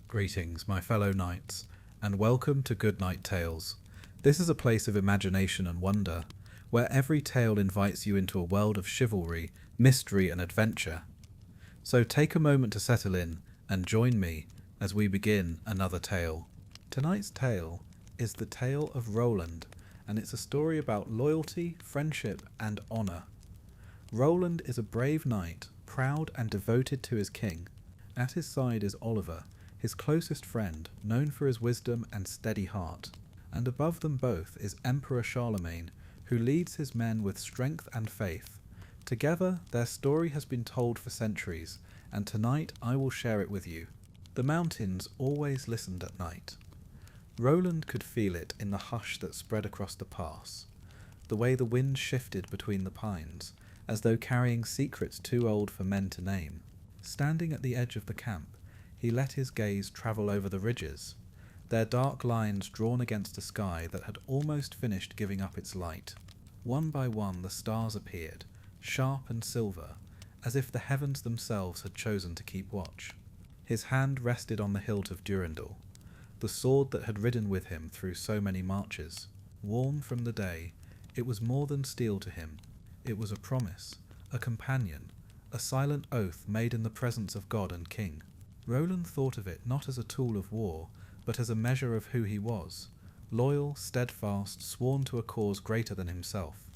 Greetings, my fellow knights, and welcome to Good Night Tales. This is a place of imagination and wonder, where every tale invites you into a world of chivalry, mystery, and adventure. So take a moment to settle in and join me as we begin another tale. Tonight's tale is the Tale of Roland, and it's a story about loyalty, friendship, and honour. Roland is a brave knight, proud and devoted to his king. At his side is Oliver, his closest friend, known for his wisdom and steady heart. And above them both is Emperor Charlemagne, who leads his men with strength and faith. Together, their story has been told for centuries, and tonight I will share it with you. The mountains always listened at night. Roland could feel it in the hush that spread across the pass, the way the wind shifted between the pines, as though carrying secrets too old for men to name. Standing at the edge of the camp, he let his gaze travel over the ridges, their dark lines drawn against a sky that had almost finished giving up its light. One by one the stars appeared, sharp and silver, as if the heavens themselves had chosen to keep watch. His hand rested on the hilt of Durendal, the sword that had ridden with him through so many marches. Worn from the day, it was more than steel to him. It was a promise, a companion, a silent oath made in the presence of God and King. Roland thought of it not as a tool of war, but as a measure of who he was, loyal, steadfast, sworn to a cause greater than himself.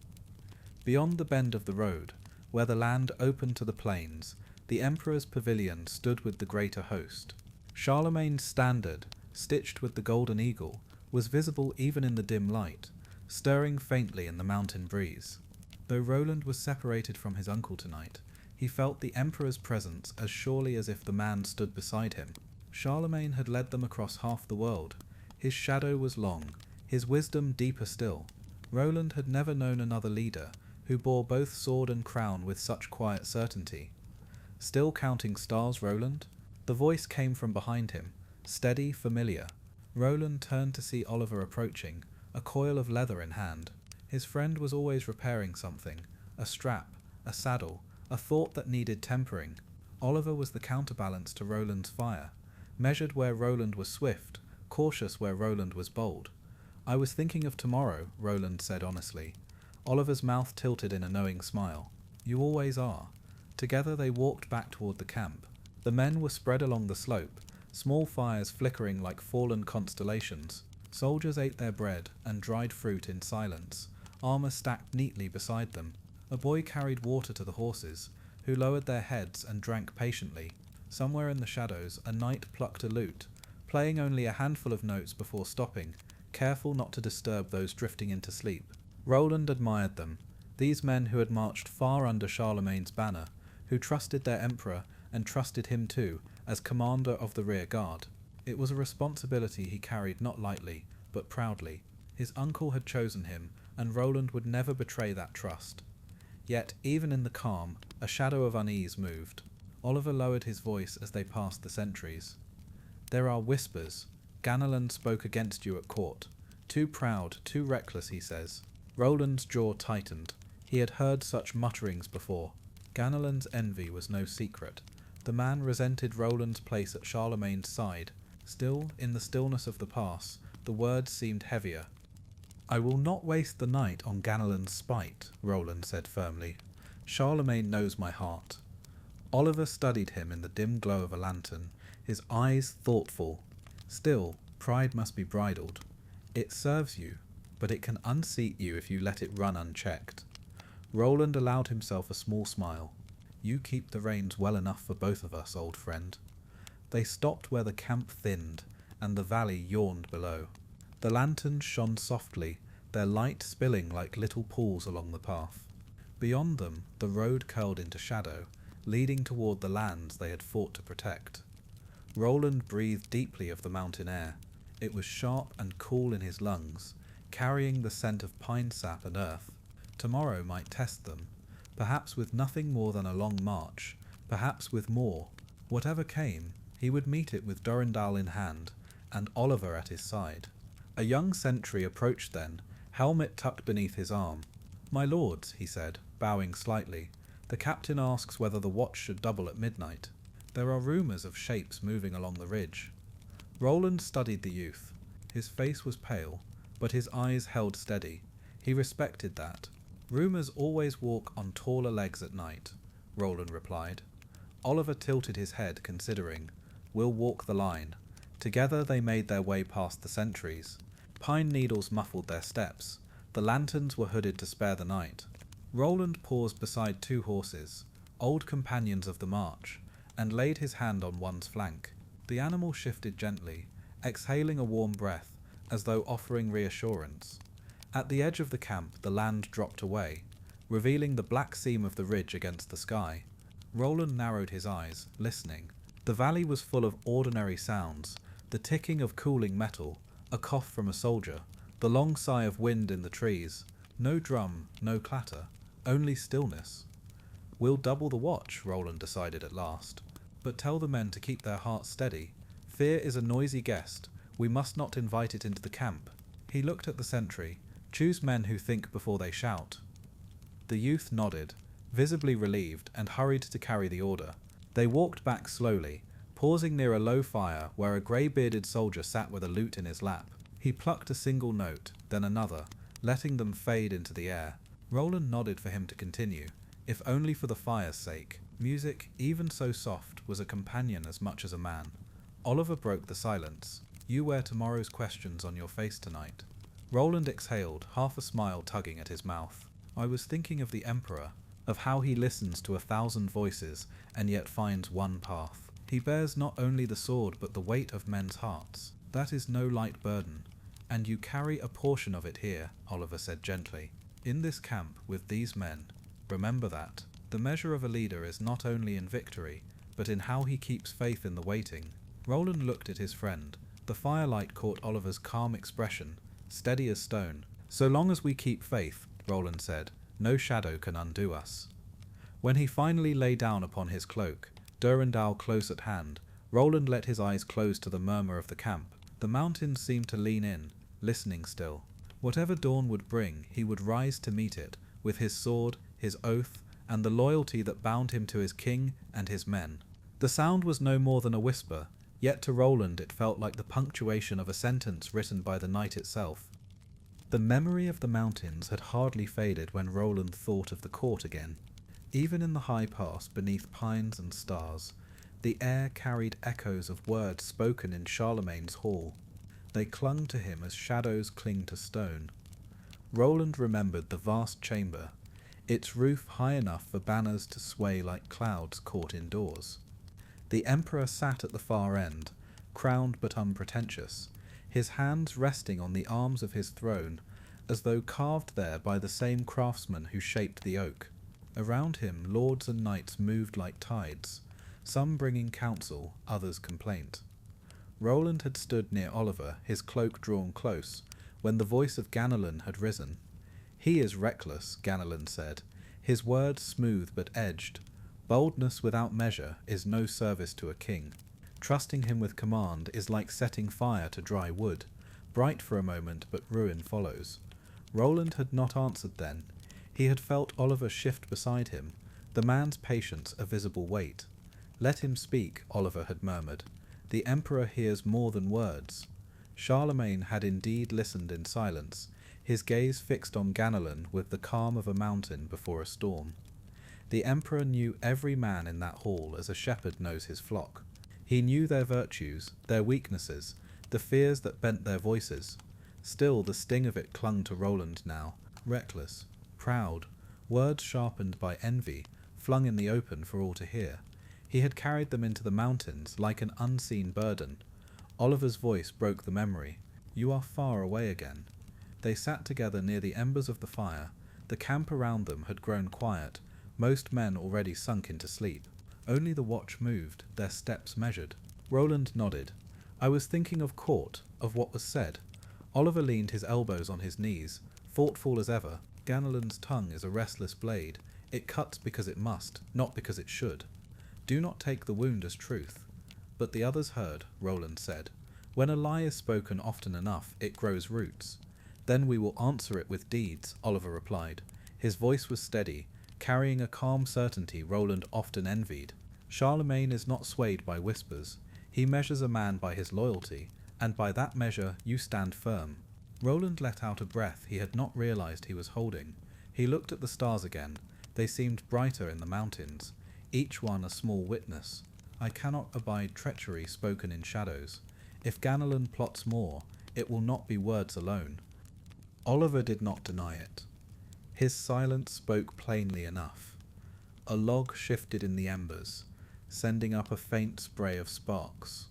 Beyond the bend of the road, where the land opened to the plains, the Emperor's pavilion stood with the greater host. Charlemagne's standard, stitched with the golden eagle, was visible even in the dim light, stirring faintly in the mountain breeze. Though Roland was separated from his uncle tonight, he felt the Emperor's presence as surely as if the man stood beside him. Charlemagne had led them across half the world. His shadow was long, his wisdom deeper still. Roland had never known another leader who bore both sword and crown with such quiet certainty. Still counting stars, Roland? The voice came from behind him, steady, familiar. Roland turned to see Oliver approaching, a coil of leather in hand. His friend was always repairing something, a strap, a saddle, a thought that needed tempering. Oliver was the counterbalance to Roland's fire, measured where Roland was swift, cautious where Roland was bold. "I was thinking of tomorrow," Roland said honestly. Oliver's mouth tilted in a knowing smile. "You always are." Together they walked back toward the camp. The men were spread along the slope, small fires flickering like fallen constellations. Soldiers ate their bread and dried fruit in silence, armor stacked neatly beside them. A boy carried water to the horses, who lowered their heads and drank patiently. Somewhere in the shadows a knight plucked a lute, playing only a handful of notes before stopping, careful not to disturb those drifting into sleep. Roland admired them, these men who had marched far under Charlemagne's banner, who trusted their emperor and trusted him too, as commander of the rear guard. It was a responsibility he carried not lightly, but proudly. His uncle had chosen him, and Roland would never betray that trust. Yet, even in the calm, a shadow of unease moved. Oliver lowered his voice as they passed the sentries. "There are whispers. Ganelon spoke against you at court. Too proud, too reckless, he says." Roland's jaw tightened. He had heard such mutterings before. Ganelon's envy was no secret. The man resented Roland's place at Charlemagne's side. Still, in the stillness of the pass, the words seemed heavier. "I will not waste the night on Ganelon's spite," Roland said firmly. "Charlemagne knows my heart." Oliver studied him in the dim glow of a lantern, his eyes thoughtful. "Still, pride must be bridled. It serves you, but it can unseat you if you let it run unchecked." Roland allowed himself a small smile. "You keep the reins well enough for both of us, old friend." They stopped where the camp thinned, and the valley yawned below. The lanterns shone softly, their light spilling like little pools along the path. Beyond them, the road curled into shadow, leading toward the lands they had fought to protect. Roland breathed deeply of the mountain air. It was sharp and cool in his lungs, carrying the scent of pine sap and earth. Tomorrow might test them, perhaps with nothing more than a long march, perhaps with more. Whatever came, he would meet it with Durendal in hand, and Oliver at his side. A young sentry approached then, helmet tucked beneath his arm. "My lords," he said, bowing slightly, "the captain asks whether the watch should double at midnight. There are rumours of shapes moving along the ridge." Roland studied the youth. His face was pale, but his eyes held steady. He respected that. "Rumours always walk on taller legs at night," Roland replied. Oliver tilted his head, considering. "We'll walk the line." Together they made their way past the sentries. Pine needles muffled their steps. The lanterns were hooded to spare the night. Roland paused beside two horses, old companions of the march, and laid his hand on one's flank. The animal shifted gently, exhaling a warm breath, as though offering reassurance. At the edge of the camp the land dropped away, revealing the black seam of the ridge against the sky. Roland narrowed his eyes, listening. The valley was full of ordinary sounds, the ticking of cooling metal, a cough from a soldier, the long sigh of wind in the trees. No drum, no clatter, only stillness. "We'll double the watch," Roland decided at last. "But tell the men to keep their hearts steady. Fear is a noisy guest. We must not invite it into the camp." He looked at the sentry. "Choose men who think before they shout." The youth nodded, visibly relieved, and hurried to carry the order. They walked back slowly, pausing near a low fire where a grey-bearded soldier sat with a lute in his lap. He plucked a single note, then another, letting them fade into the air. Roland nodded for him to continue, if only for the fire's sake. Music, even so soft, was a companion as much as a man. Oliver broke the silence. "You wear tomorrow's questions on your face tonight." Roland exhaled, half a smile tugging at his mouth. "I was thinking of the Emperor, of how he listens to 1,000 voices and yet finds one path. He bears not only the sword but the weight of men's hearts. That is no light burden, and you carry a portion of it here," Oliver said gently. "In this camp with these men, remember that. The measure of a leader is not only in victory, but in how he keeps faith in the waiting." Roland looked at his friend. The firelight caught Oliver's calm expression, steady as stone. "So long as we keep faith," Roland said, "no shadow can undo us." When he finally lay down upon his cloak, Durendal close at hand, Roland let his eyes close to the murmur of the camp. The mountains seemed to lean in, listening still. Whatever dawn would bring, he would rise to meet it, with his sword, his oath, and the loyalty that bound him to his king and his men. The sound was no more than a whisper, yet to Roland it felt like the punctuation of a sentence written by the night itself. The memory of the mountains had hardly faded when Roland thought of the court again. Even in the high pass beneath pines and stars, the air carried echoes of words spoken in Charlemagne's hall. They clung to him as shadows cling to stone. Roland remembered the vast chamber, its roof high enough for banners to sway like clouds caught indoors. The Emperor sat at the far end, crowned but unpretentious, his hands resting on the arms of his throne, as though carved there by the same craftsman who shaped the oak. Around him lords and knights moved like tides, some bringing counsel, others complaint. Roland had stood near Oliver, his cloak drawn close, when the voice of Ganelon had risen. "He is reckless," Ganelon said, his words smooth but edged. "Boldness without measure is no service to a king. Trusting him with command is like setting fire to dry wood, bright for a moment but ruin follows." Roland had not answered then. He had felt Oliver shift beside him, the man's patience a visible weight. "Let him speak," Oliver had murmured. "The Emperor hears more than words." Charlemagne had indeed listened in silence, his gaze fixed on Ganelon with the calm of a mountain before a storm. The Emperor knew every man in that hall as a shepherd knows his flock. He knew their virtues, their weaknesses, the fears that bent their voices. Still the sting of it clung to Roland now, reckless, proud, words sharpened by envy, flung in the open for all to hear. He had carried them into the mountains like an unseen burden. Oliver's voice broke the memory. "You are far away again." They sat together near the embers of the fire. The camp around them had grown quiet, most men already sunk into sleep. Only the watch moved, their steps measured. Roland nodded. "I was thinking of court, of what was said." Oliver leaned his elbows on his knees, thoughtful as ever. "Ganelon's tongue is a restless blade. It cuts because it must, not because it should. Do not take the wound as truth." But the others heard, Roland said. "When a lie is spoken often enough, it grows roots." "Then we will answer it with deeds," Oliver replied. His voice was steady, carrying a calm certainty Roland often envied. "Charlemagne is not swayed by whispers. He measures a man by his loyalty, and by that measure you stand firm. Roland let out a breath he had not realized he was holding. He looked at the stars again. They seemed brighter in the mountains, each one a small witness. I cannot abide treachery spoken in shadows. If Ganelon plots more, it will not be words alone. Oliver did not deny it. His silence spoke plainly enough. A log shifted in the embers, sending up a faint spray of sparks.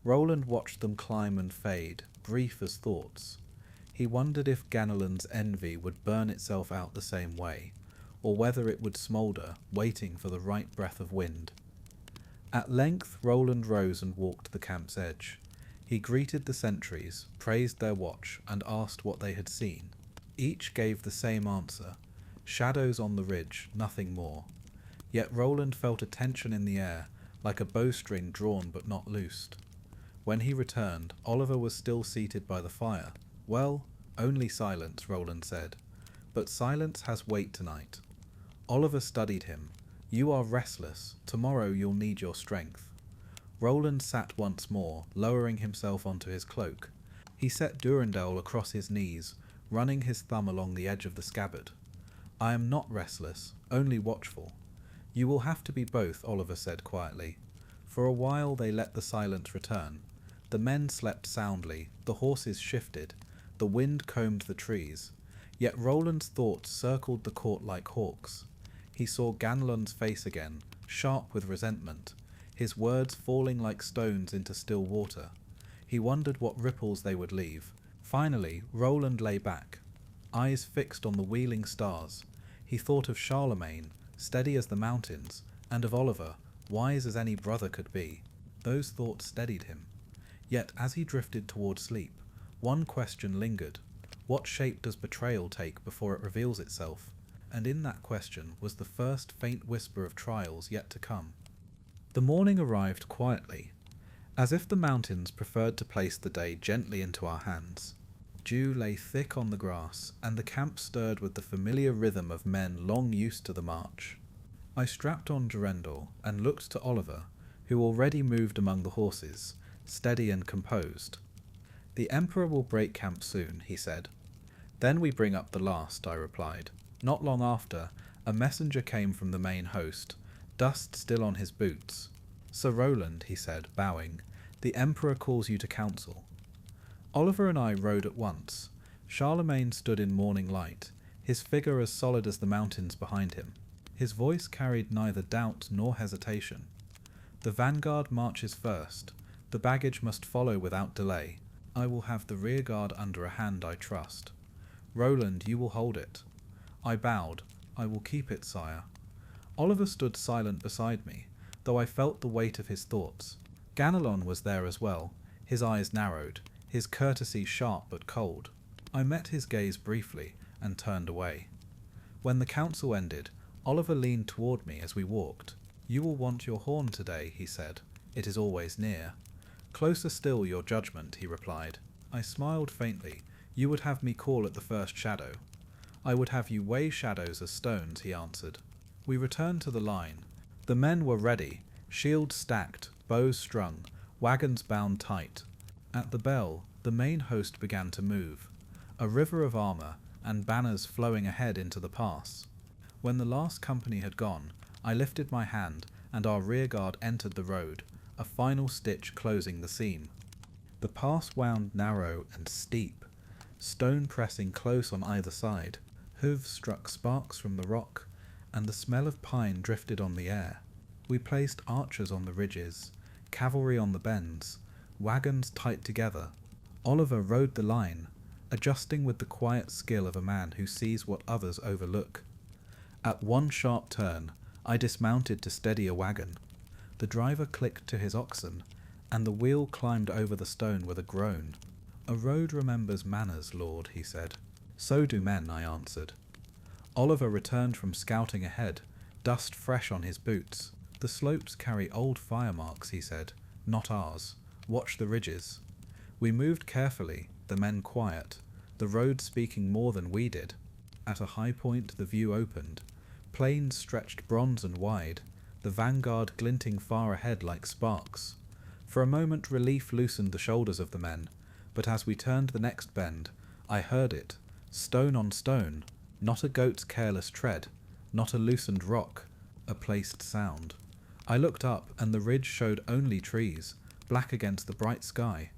Roland watched them climb and fade, brief as thoughts. He wondered if Ganelon's envy would burn itself out the same way, or whether it would smoulder, waiting for the right breath of wind. At length Roland rose and walked the camp's edge. He greeted the sentries, praised their watch, and asked what they had seen. Each gave the same answer: shadows on the ridge, nothing more. Yet Roland felt a tension in the air, like a bowstring drawn but not loosed. When he returned, Oliver was still seated by the fire. Well, only silence, Roland said. But silence has weight tonight. Oliver studied him. You are restless. Tomorrow you'll need your strength. Roland sat once more, lowering himself onto his cloak. He set Durendal across his knees, running his thumb along the edge of the scabbard. I am not restless, only watchful. You will have to be both, Oliver said quietly. For a while they let the silence return. The men slept soundly, the horses shifted, the wind combed the trees. Yet Roland's thoughts circled the court like hawks. He saw Ganelon's face again, sharp with resentment, his words falling like stones into still water. He wondered what ripples they would leave. Finally, Roland lay back, eyes fixed on the wheeling stars. He thought of Charlemagne, steady as the mountains, and of Oliver, wise as any brother could be. Those thoughts steadied him. Yet as he drifted toward sleep, one question lingered. What shape does betrayal take before it reveals itself? And in that question was the first faint whisper of trials yet to come. The morning arrived quietly, as if the mountains preferred to place the day gently into our hands. Dew lay thick on the grass, and the camp stirred with the familiar rhythm of men long used to the march. I strapped on Durendal and looked to Oliver, who already moved among the horses, steady and composed. The Emperor will break camp soon, he said. Then we bring up the last, I replied. Not long after, a messenger came from the main host, dust still on his boots. Sir Roland, he said, bowing, the Emperor calls you to council. Oliver and I rode at once. Charlemagne stood in morning light, his figure as solid as the mountains behind him. His voice carried neither doubt nor hesitation. The vanguard marches first. The baggage must follow without delay. I will have the rear guard under a hand I trust. Roland, you will hold it. I bowed. I will keep it, sire. Oliver stood silent beside me, though I felt the weight of his thoughts. Ganelon was there as well, his eyes narrowed, his courtesy sharp but cold. I met his gaze briefly and turned away. When the council ended, Oliver leaned toward me as we walked. You will want your horn today, he said. It is always near. Closer still your judgment, he replied. I smiled faintly. You would have me call at the first shadow. I would have you weigh shadows as stones, he answered. We returned to the line. The men were ready, shields stacked, bows strung, wagons bound tight. At the bell, the main host began to move, a river of armour and banners flowing ahead into the pass. When the last company had gone, I lifted my hand and our rearguard entered the road, a final stitch closing the seam. The pass wound narrow and steep, stone pressing close on either side. Hooves struck sparks from the rock, and the smell of pine drifted on the air. We placed archers on the ridges, cavalry on the bends, wagons tight together. Oliver rode the line, adjusting with the quiet skill of a man who sees what others overlook. At one sharp turn, I dismounted to steady a wagon. The driver clicked to his oxen, and the wheel climbed over the stone with a groan. A road remembers manners, Lord, he said. So do men, I answered. Oliver returned from scouting ahead, dust fresh on his boots. The slopes carry old fire marks, he said. Not ours. Watch the ridges. We moved carefully, the men quiet, the road speaking more than we did. At a high point the view opened. Plains stretched bronze and wide, the vanguard glinting far ahead like sparks. For a moment relief loosened the shoulders of the men, but as we turned the next bend, I heard it, stone on stone, not a goat's careless tread, not a loosened rock, a placed sound. I looked up, and the ridge showed only trees, black against the bright sky.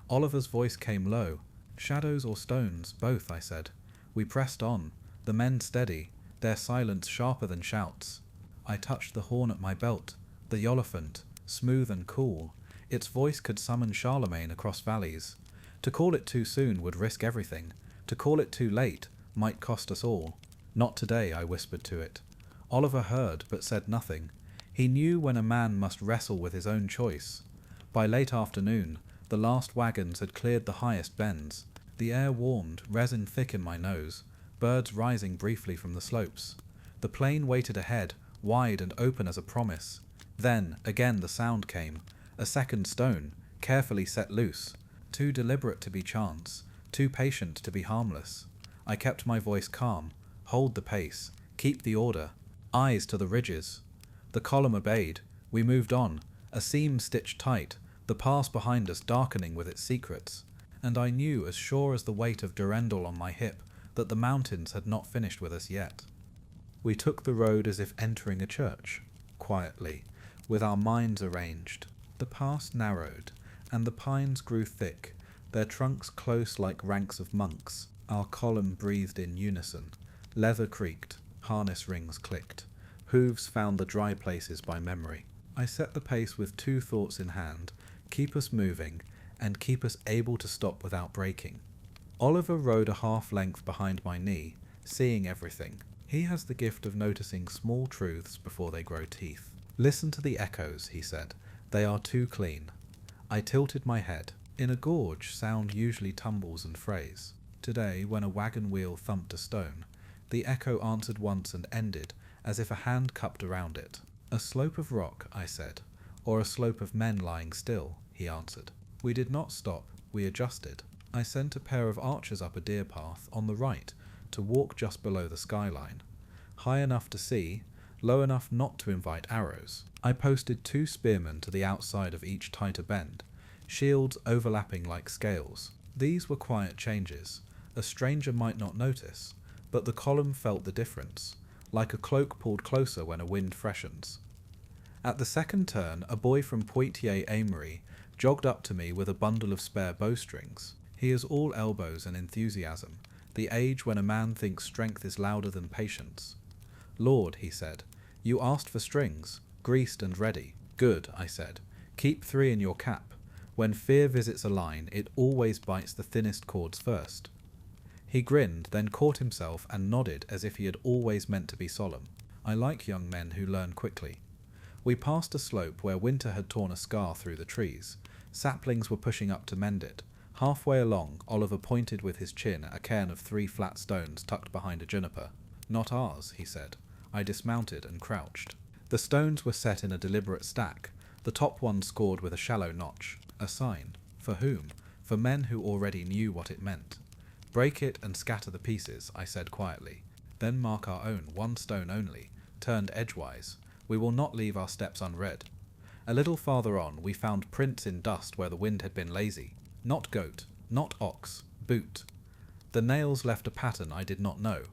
Oliver's voice came low. "Shadows or stones, both," I said. We pressed on, the men steady, their silence sharper than shouts. I touched the horn at my belt, the Oliphant, smooth and cool. Its voice could summon Charlemagne across valleys. To call it too soon would risk everything. To call it too late might cost us all. "Not today," I whispered to it. Oliver heard, but said nothing. He knew when a man must wrestle with his own choice. By late afternoon, the last wagons had cleared the highest bends. The air warmed, resin thick in my nose, birds rising briefly from the slopes. The plain waited ahead, wide and open as a promise. Then, again the sound came, a second stone, carefully set loose, too deliberate to be chance, too patient to be harmless. I kept my voice calm, hold the pace, keep the order, eyes to the ridges. The column obeyed. We moved on, a seam stitched tight, the pass behind us darkening with its secrets. And I knew, as sure as the weight of Durendal on my hip, that the mountains had not finished with us yet. We took the road as if entering a church, quietly, with our minds arranged. The pass narrowed, and the pines grew thick, their trunks close like ranks of monks. Our column breathed in unison. Leather creaked, harness rings clicked. Hooves found the dry places by memory. I set the pace with two thoughts in hand: keep us moving, and keep us able to stop without breaking. Oliver rode a half-length behind my knee, seeing everything. He has the gift of noticing small truths before they grow teeth. "Listen to the echoes," he said. "They are too clean." I tilted my head. In a gorge, sound usually tumbles and frays. Today, when a wagon wheel thumped a stone, the echo answered once and ended, as if a hand cupped around it. "A slope of rock," I said, "or a slope of men lying still," he answered. We did not stop, we adjusted. I sent a pair of archers up a deer path on the right to walk just below the skyline, high enough to see, low enough not to invite arrows. I posted 2 spearmen to the outside of each tighter bend, shields overlapping like scales. These were quiet changes. A stranger might not notice, but the column felt the difference, like a cloak pulled closer when a wind freshens. At the second turn, a boy from Poitiers-Aymery jogged up to me with a bundle of spare bowstrings. He is all elbows and enthusiasm, the age when a man thinks strength is louder than patience. "Lord," he said, "you asked for strings, greased and ready." "Good," I said. "Keep 3 in your cap. When fear visits a line, it always bites the thinnest cords first." He grinned, then caught himself and nodded as if he had always meant to be solemn. I like young men who learn quickly. We passed a slope where winter had torn a scar through the trees. Saplings were pushing up to mend it. Halfway along, Oliver pointed with his chin at a cairn of 3 flat stones tucked behind a juniper. "Not ours," he said. I dismounted and crouched. The stones were set in a deliberate stack, the top one scored with a shallow notch. A sign. For whom? For men who already knew what it meant. "Break it and scatter the pieces," I said quietly. "Then mark our own, 1 stone only, turned edgewise. We will not leave our steps unread." A little farther on, we found prints in dust where the wind had been lazy. Not goat, not ox, boot. The nails left a pattern I did not know.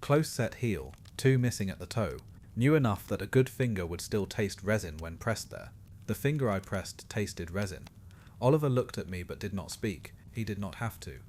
Close set heel, 2 missing at the toe. Knew enough that a good finger would still taste resin when pressed there. The finger I pressed tasted resin. Oliver looked at me but did not speak. He did not have to.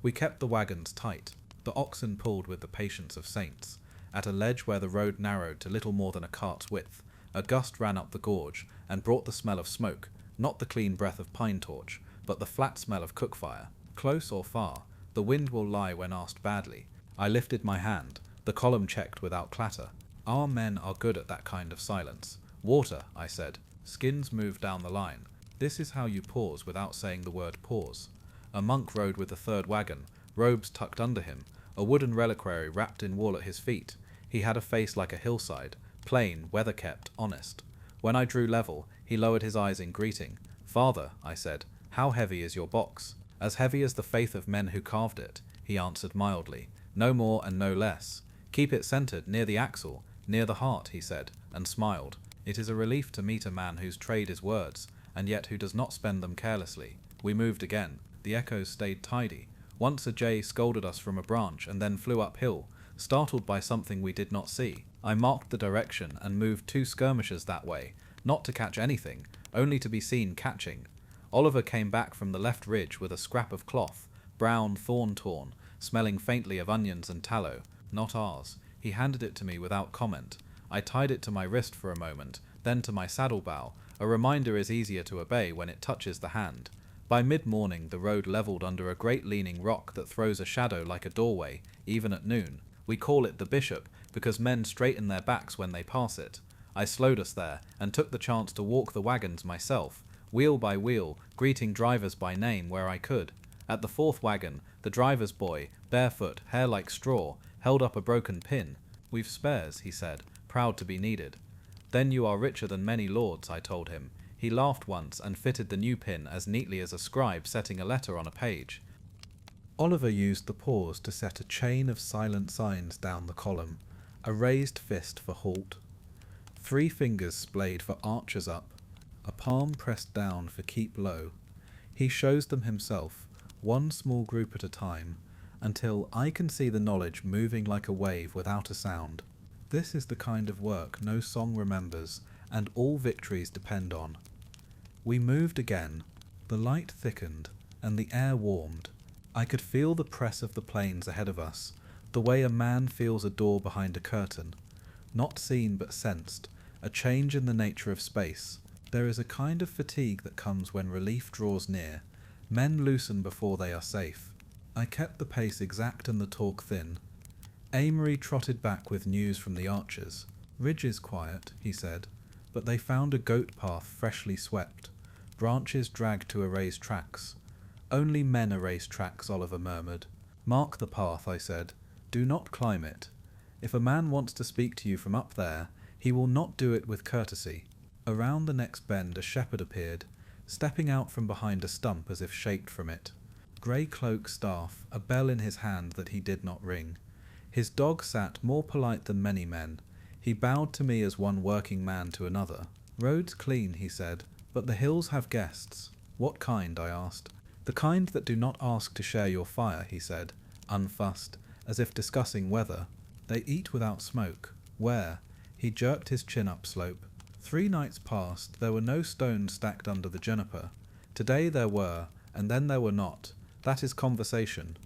We kept the wagons tight. The oxen pulled with the patience of saints. At a ledge where the road narrowed to little more than a cart's width, a gust ran up the gorge and brought the smell of smoke, not the clean breath of pine torch, but the flat smell of cook fire. Close or far, the wind will lie when asked badly. I lifted my hand. The column checked without clatter. Our men are good at that kind of silence. "Water," I said. Skins moved down the line. This is how you pause without saying the word pause. A monk rode with the 3rd wagon, robes tucked under him, a wooden reliquary wrapped in wool at his feet. He had a face like a hillside, plain, weather-kept, honest. When I drew level, he lowered his eyes in greeting. "Father," I said, "how heavy is your box?" "As heavy as the faith of men who carved it," he answered mildly. "No more and no less. Keep it centered, near the axle, near the heart," he said, and smiled. "It is a relief to meet a man whose trade is words, and yet who does not spend them carelessly. We moved again. The echoes stayed tidy. Once a jay scolded us from a branch and then flew uphill, startled by something we did not see. I marked the direction and moved 2 skirmishers that way, not to catch anything, only to be seen catching. Oliver came back from the left ridge with a scrap of cloth, brown, thorn-torn, smelling faintly of onions and tallow. Not ours. He handed it to me without comment. I tied it to my wrist for a moment, then to my saddle-bow. A reminder is easier to obey when it touches the hand. By mid-morning the road levelled under a great leaning rock that throws a shadow like a doorway, even at noon. We call it the Bishop, because men straighten their backs when they pass it. I slowed us there, and took the chance to walk the wagons myself, wheel by wheel, greeting drivers by name where I could. At the 4th wagon, the driver's boy, barefoot, hair like straw, held up a broken pin. "We've spares," he said, proud to be needed. "Then you are richer than many lords," I told him. He laughed once and fitted the new pin as neatly as a scribe setting a letter on a page. Oliver used the pause to set a chain of silent signs down the column, a raised fist for halt, 3 fingers splayed for archers up, a palm pressed down for keep low. He shows them himself, one small group at a time, until I can see the knowledge moving like a wave without a sound. This is the kind of work no song remembers, and all victories depend on. We moved again. The light thickened, and the air warmed. I could feel the press of the plains ahead of us, the way a man feels a door behind a curtain. Not seen but sensed, a change in the nature of space. There is a kind of fatigue that comes when relief draws near. Men loosen before they are safe. I kept the pace exact and the talk thin. Amory trotted back with news from the archers. "Ridge is quiet," he said, "but they found a goat path freshly swept. Branches dragged to erase tracks." "Only men erase tracks," Oliver murmured. "Mark the path," I said. "Do not climb it. If a man wants to speak to you from up there, he will not do it with courtesy." Around the next bend a shepherd appeared, stepping out from behind a stump as if shaped from it. Grey cloak, staff, a bell in his hand that he did not ring. His dog sat more polite than many men. He bowed to me as one working man to another. "Road's clean," he said, "but the hills have guests." "What kind?" I asked. "The kind that do not ask to share your fire," he said, unfussed, as if discussing weather. "They eat without smoke." "Where?" He jerked his chin up slope. 3 nights past, there were no stones stacked under the juniper. Today there were, and then there were not. That is conversation.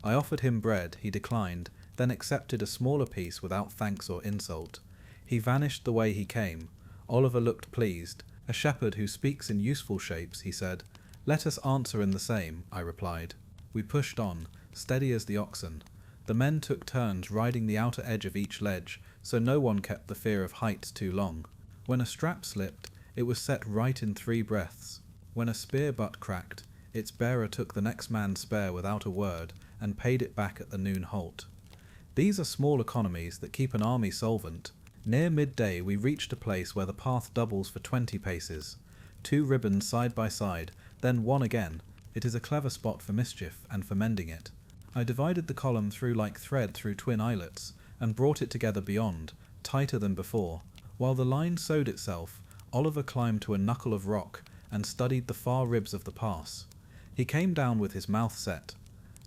I offered him bread, he declined, then accepted a smaller piece without thanks or insult. He vanished the way he came. Oliver looked pleased. "A shepherd who speaks in useful shapes," he said. "Let us answer in the same," I replied. We pushed on, steady as the oxen. The men took turns riding the outer edge of each ledge, so no one kept the fear of heights too long. When a strap slipped, it was set right in 3 breaths. When a spear butt cracked, its bearer took the next man's spare without a word, and paid it back at the noon halt. These are small economies that keep an army solvent. Near midday we reached a place where the path doubles for 20 paces. 2 ribbons side by side, then 1 again. It is a clever spot for mischief, and for mending it. I divided the column through like thread through twin islets, and brought it together beyond, tighter than before. While the line sewed itself, Oliver climbed to a knuckle of rock, and studied the far ribs of the pass. He came down with his mouth set.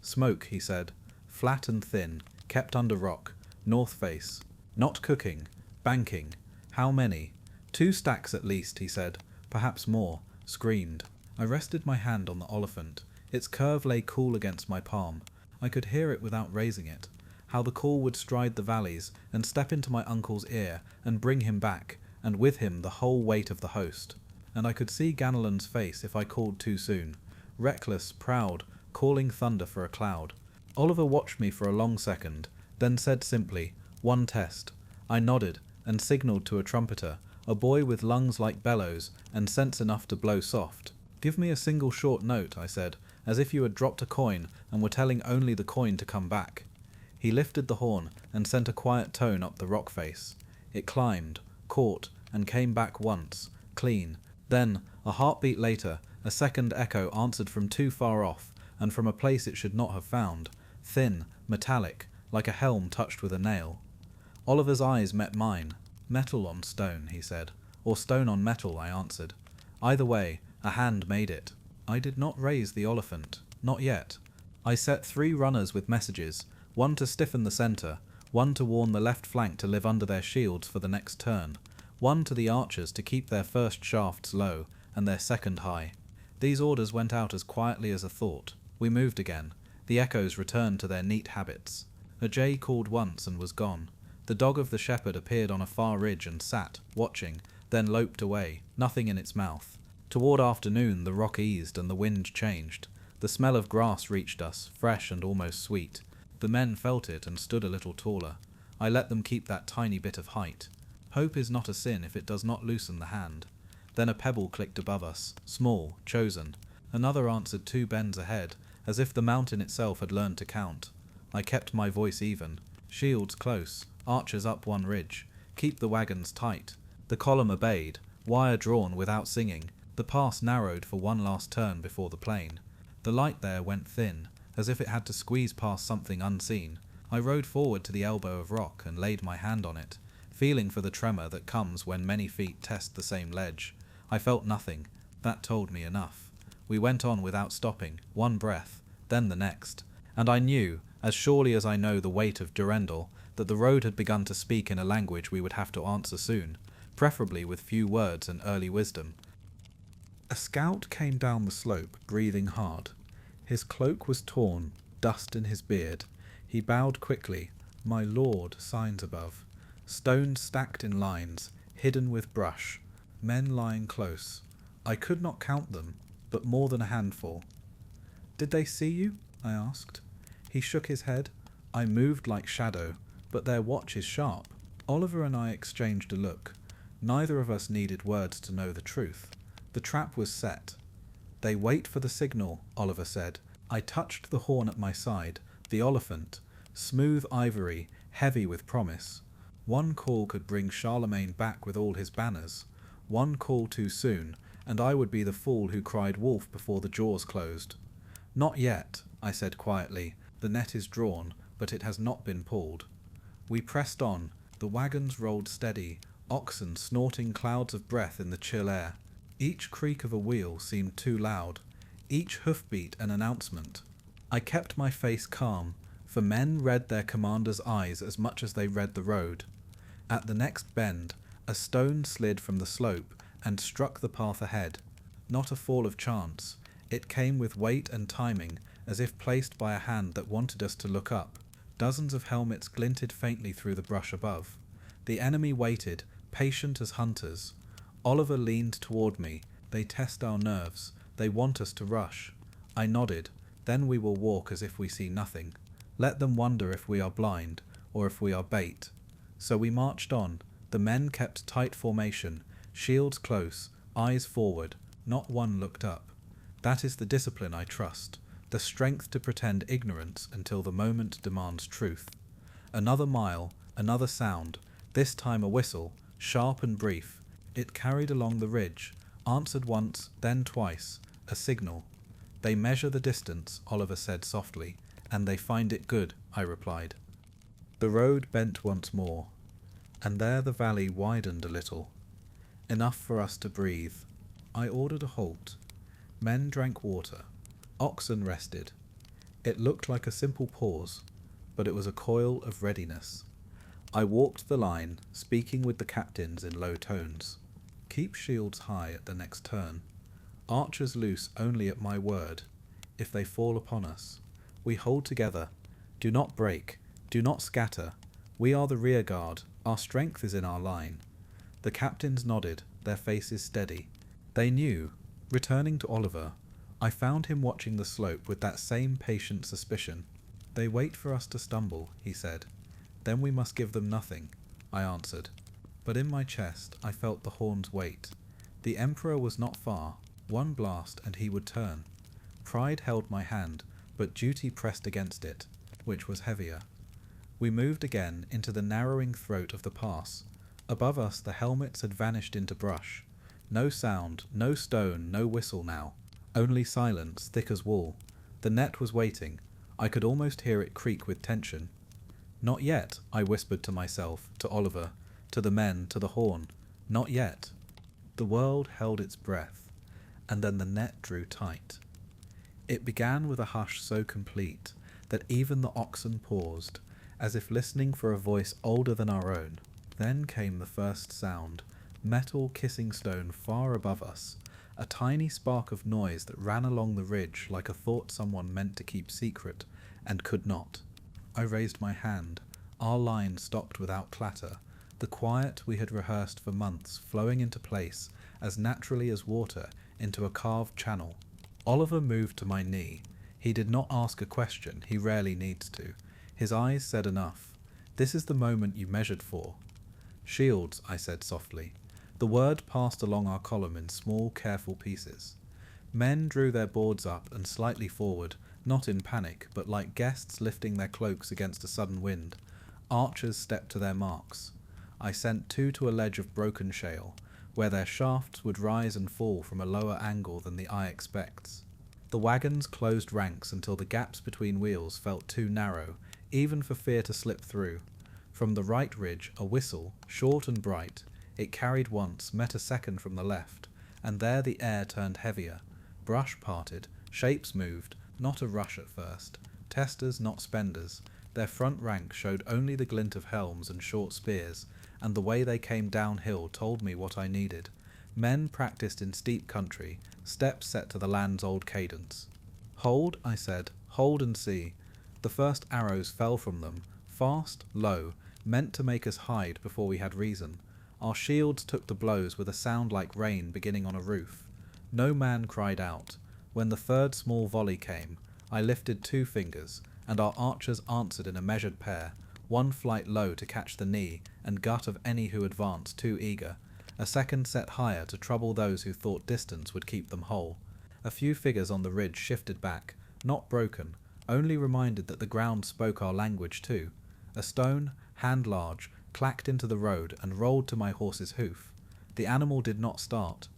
"Smoke," he said, "flat and thin, kept under rock, north face. Not cooking, banking. How many?" 2 stacks at least, he said, perhaps more, screamed. I rested my hand on the oliphant. Its curve lay cool against my palm. I could hear it without raising it. How the call would stride the valleys, and step into my uncle's ear, and bring him back, and with him the whole weight of the host. And I could see Ganelon's face if I called too soon. Reckless, proud, calling thunder for a cloud. Oliver watched me for a long second, then said simply, "One test." I nodded, and signalled to a trumpeter, a boy with lungs like bellows, and sense enough to blow soft. "Give me a single short note," I said, as if you had dropped a coin, and were telling only the coin to come back. He lifted the horn, and sent a quiet tone up the rock face. It climbed, caught, and came back once, clean. Then, a heartbeat later, a second echo answered from too far off, and from a place it should not have found, thin, metallic, like a helm touched with a nail. Oliver's eyes met mine. "Metal on stone," he said. "Or stone on metal," I answered. "Either way, A hand made it. I did not raise the Oliphant. Not yet. I set 3 runners with messages, one to stiffen the centre, one to warn the left flank to live under their shields for the next turn, one to the archers to keep their first shafts low and their second high. These orders went out as quietly as a thought. We moved again. The echoes returned to their neat habits. A jay called once and was gone. The dog of the shepherd appeared on a far ridge and sat, watching, then loped away, nothing in its mouth. Toward afternoon the rock eased and the wind changed. The smell of grass reached us, fresh and almost sweet. The men felt it and stood a little taller. I let them keep that tiny bit of height. Hope is not a sin if it does not loosen the hand. Then a pebble clicked above us, small, chosen. Another answered 2 bends ahead, as if the mountain itself had learned to count. I kept my voice even. Shields close, archers up one ridge. Keep the wagons tight. The column obeyed, wire drawn without singing. The pass narrowed for one last turn before the plain. The light there went thin, as if it had to squeeze past something unseen. I rode forward to the elbow of rock and laid my hand on it, feeling for the tremor that comes when many feet test the same ledge. I felt nothing. That told me enough. We went on without stopping, one breath, then the next, and I knew, as surely as I know the weight of Durendal, that the road had begun to speak in a language we would have to answer soon, preferably with few words and early wisdom. A scout came down the slope, breathing hard. His cloak was torn, dust in his beard. He bowed quickly. "My lord," signs above. Stones stacked in lines, hidden with brush. Men lying close. I could not count them, but more than a handful. "Did they see you?" I asked. He shook his head. I moved like shadow, but their watch is sharp. Oliver and I exchanged a look. Neither of us needed words to know the truth. The trap was set. "They wait for the signal," Oliver said. I touched the horn at my side, the Oliphant, smooth ivory, heavy with promise. One call could bring Charlemagne back with all his banners. One call too soon, and I would be the fool who cried wolf before the jaws closed. "Not yet," I said quietly. "The net is drawn, but it has not been pulled." We pressed on. The wagons rolled steady, oxen snorting clouds of breath in the chill air. Each creak of a wheel seemed too loud, each hoofbeat an announcement. I kept my face calm, for men read their commander's eyes as much as they read the road. At the next bend, a stone slid from the slope and struck the path ahead. Not a fall of chance. It came with weight and timing, as if placed by a hand that wanted us to look up. Dozens of helmets glinted faintly through the brush above. The enemy waited, patient as hunters. Oliver leaned toward me. "They test our nerves. They want us to rush." I nodded. "Then we will walk as if we see nothing. Let them wonder if we are blind, or if we are bait." So we marched on. The men kept tight formation, shields close, eyes forward. Not one looked up. That is the discipline I trust, the strength to pretend ignorance until the moment demands truth. Another mile, another sound, this time a whistle, sharp and brief. It carried along the ridge, answered once, then twice, a signal. "They measure the distance," Oliver said softly, "and they find it good," I replied. The road bent once more, and there the valley widened a little, enough for us to breathe. I ordered a halt. Men drank water. Oxen rested. It looked like a simple pause, but it was a coil of readiness. I walked the line, speaking with the captains in low tones. "Keep shields high at the next turn. Archers loose only at my word. If they fall upon us, we hold together. Do not break. Do not scatter. We are the rear guard. Our strength is in our line." The captains nodded, their faces steady. They knew. Returning to Oliver, I found him watching the slope with that same patient suspicion. "They wait for us to stumble," he said. "Then we must give them nothing," I answered. But in my chest I felt the horn's weight. The Emperor was not far. One blast and he would turn. Pride held my hand, but duty pressed against it, which was heavier. We moved again into the narrowing throat of the pass. Above us the helmets had vanished into brush. No sound, no stone, no whistle now. Only silence, thick as wool. The net was waiting. I could almost hear it creak with tension. "Not yet," I whispered to myself, to Oliver, to the men, to the horn. "Not yet." The world held its breath. and then the net drew tight. It began with a hush so complete that even the oxen paused, as if listening for a voice older than our own. Then came the first sound, metal kissing stone far above us, a tiny spark of noise that ran along the ridge like a thought someone meant to keep secret and could not. I raised my hand. Our line stopped without clatter, the quiet we had rehearsed for months flowing into place as naturally as water into a carved channel. Oliver moved to my knee. He did not ask a question, he rarely needs to. His eyes said enough. This is the moment you measured for. Shields, I said softly. The word passed along our column in small, careful pieces. Men drew their boards up and slightly forward, not in panic, but like guests lifting their cloaks against a sudden wind. Archers stepped to their marks. I sent 2 to a ledge of broken shale, where their shafts would rise and fall from a lower angle than the eye expects. The wagons closed ranks until the gaps between wheels felt too narrow, even for fear to slip through. From the right ridge, a whistle, short and bright, it carried once, met a second from the left, and there the air turned heavier. Brush parted, shapes moved, not a rush at first. Testers, not spenders. Their front rank showed only the glint of helms and short spears, and the way they came downhill told me what I needed. Men practiced in steep country, steps set to the land's old cadence. Hold, I said, hold and see. The first arrows fell from them, fast, low, meant to make us hide before we had reason. Our shields took the blows with a sound like rain beginning on a roof. No man cried out. When the third small volley came, I lifted 2 fingers, and our archers answered in a measured pair, one flight low to catch the knee and gut of any who advanced too eager, a second set higher to trouble those who thought distance would keep them whole. A few figures on the ridge shifted back, not broken, only reminded that the ground spoke our language too. A stone, hand large, clacked into the road and rolled to my horse's hoof. The animal did not start.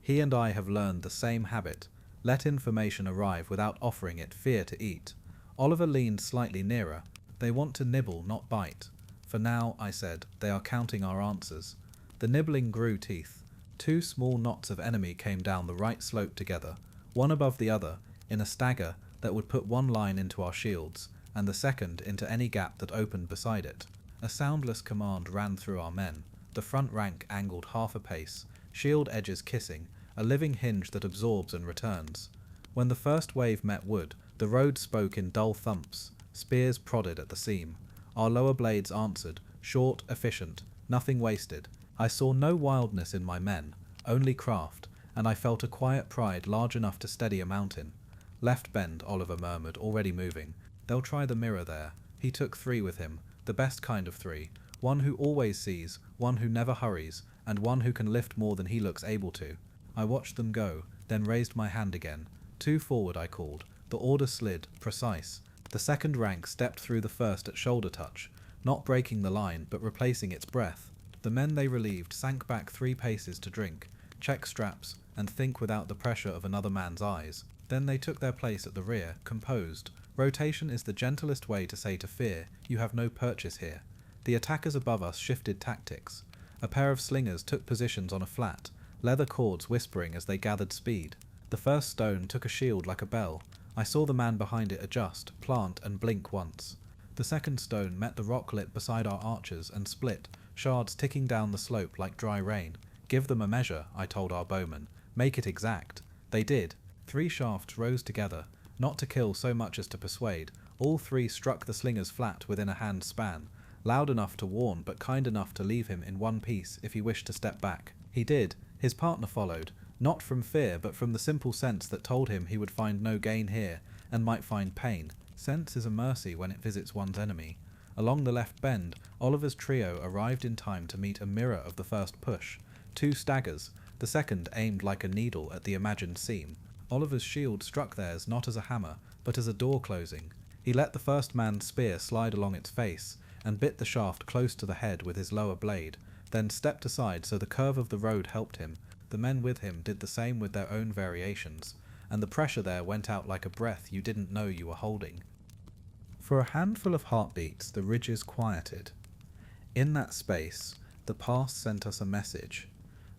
He and I have learned the same habit. Let information arrive without offering it fear to eat. Oliver leaned slightly nearer. They want to nibble, not bite. For now, I said, they are counting our answers. The nibbling grew teeth. 2 small knots of enemy came down the right slope together, one above the other, in a stagger that would put one line into our shields, and the second into any gap that opened beside it. A soundless command ran through our men. The front rank angled half a pace, shield edges kissing, a living hinge that absorbs and returns. When the first wave met wood, the road spoke in dull thumps. Spears prodded at the seam. Our lower blades answered, short, efficient, nothing wasted. I saw no wildness in my men, only craft, and I felt a quiet pride large enough to steady a mountain. Left bend, Oliver murmured, already moving. They'll try the mirror there. He took 3 with him, the best kind of 3. One who always sees, one who never hurries, and one who can lift more than he looks able to. I watched them go, then raised my hand again. 2 forward, I called. The order slid, precise. The second rank stepped through the first at shoulder touch, not breaking the line, but replacing its breath. The men they relieved sank back 3 paces to drink, check straps, and think without the pressure of another man's eyes. Then they took their place at the rear, composed. Rotation is the gentlest way to say to fear, you have no purchase here. The attackers above us shifted tactics. A pair of slingers took positions on a flat, leather cords whispering as they gathered speed. The first stone took a shield like a bell. I saw the man behind it adjust, plant, and blink once. The second stone met the rock lip beside our archers and split, shards ticking down the slope like dry rain. Give them a measure, I told our bowmen. Make it exact. They did. 3 shafts rose together, not to kill so much as to persuade. All 3 struck the slingers flat within a hand's span, loud enough to warn but kind enough to leave him in one piece if he wished to step back. He did. His partner followed, not from fear but from the simple sense that told him he would find no gain here, and might find pain. Sense is a mercy when it visits one's enemy. Along the left bend, Oliver's trio arrived in time to meet a mirror of the first push. 2 staggers, the second aimed like a needle at the imagined seam. Oliver's shield struck theirs not as a hammer, but as a door closing. He let the first man's spear slide along its face, and bit the shaft close to the head with his lower blade, then stepped aside so the curve of the road helped him. The men with him did the same with their own variations, and the pressure there went out like a breath you didn't know you were holding. For a handful of heartbeats, the ridges quieted. In that space, the past sent us a message.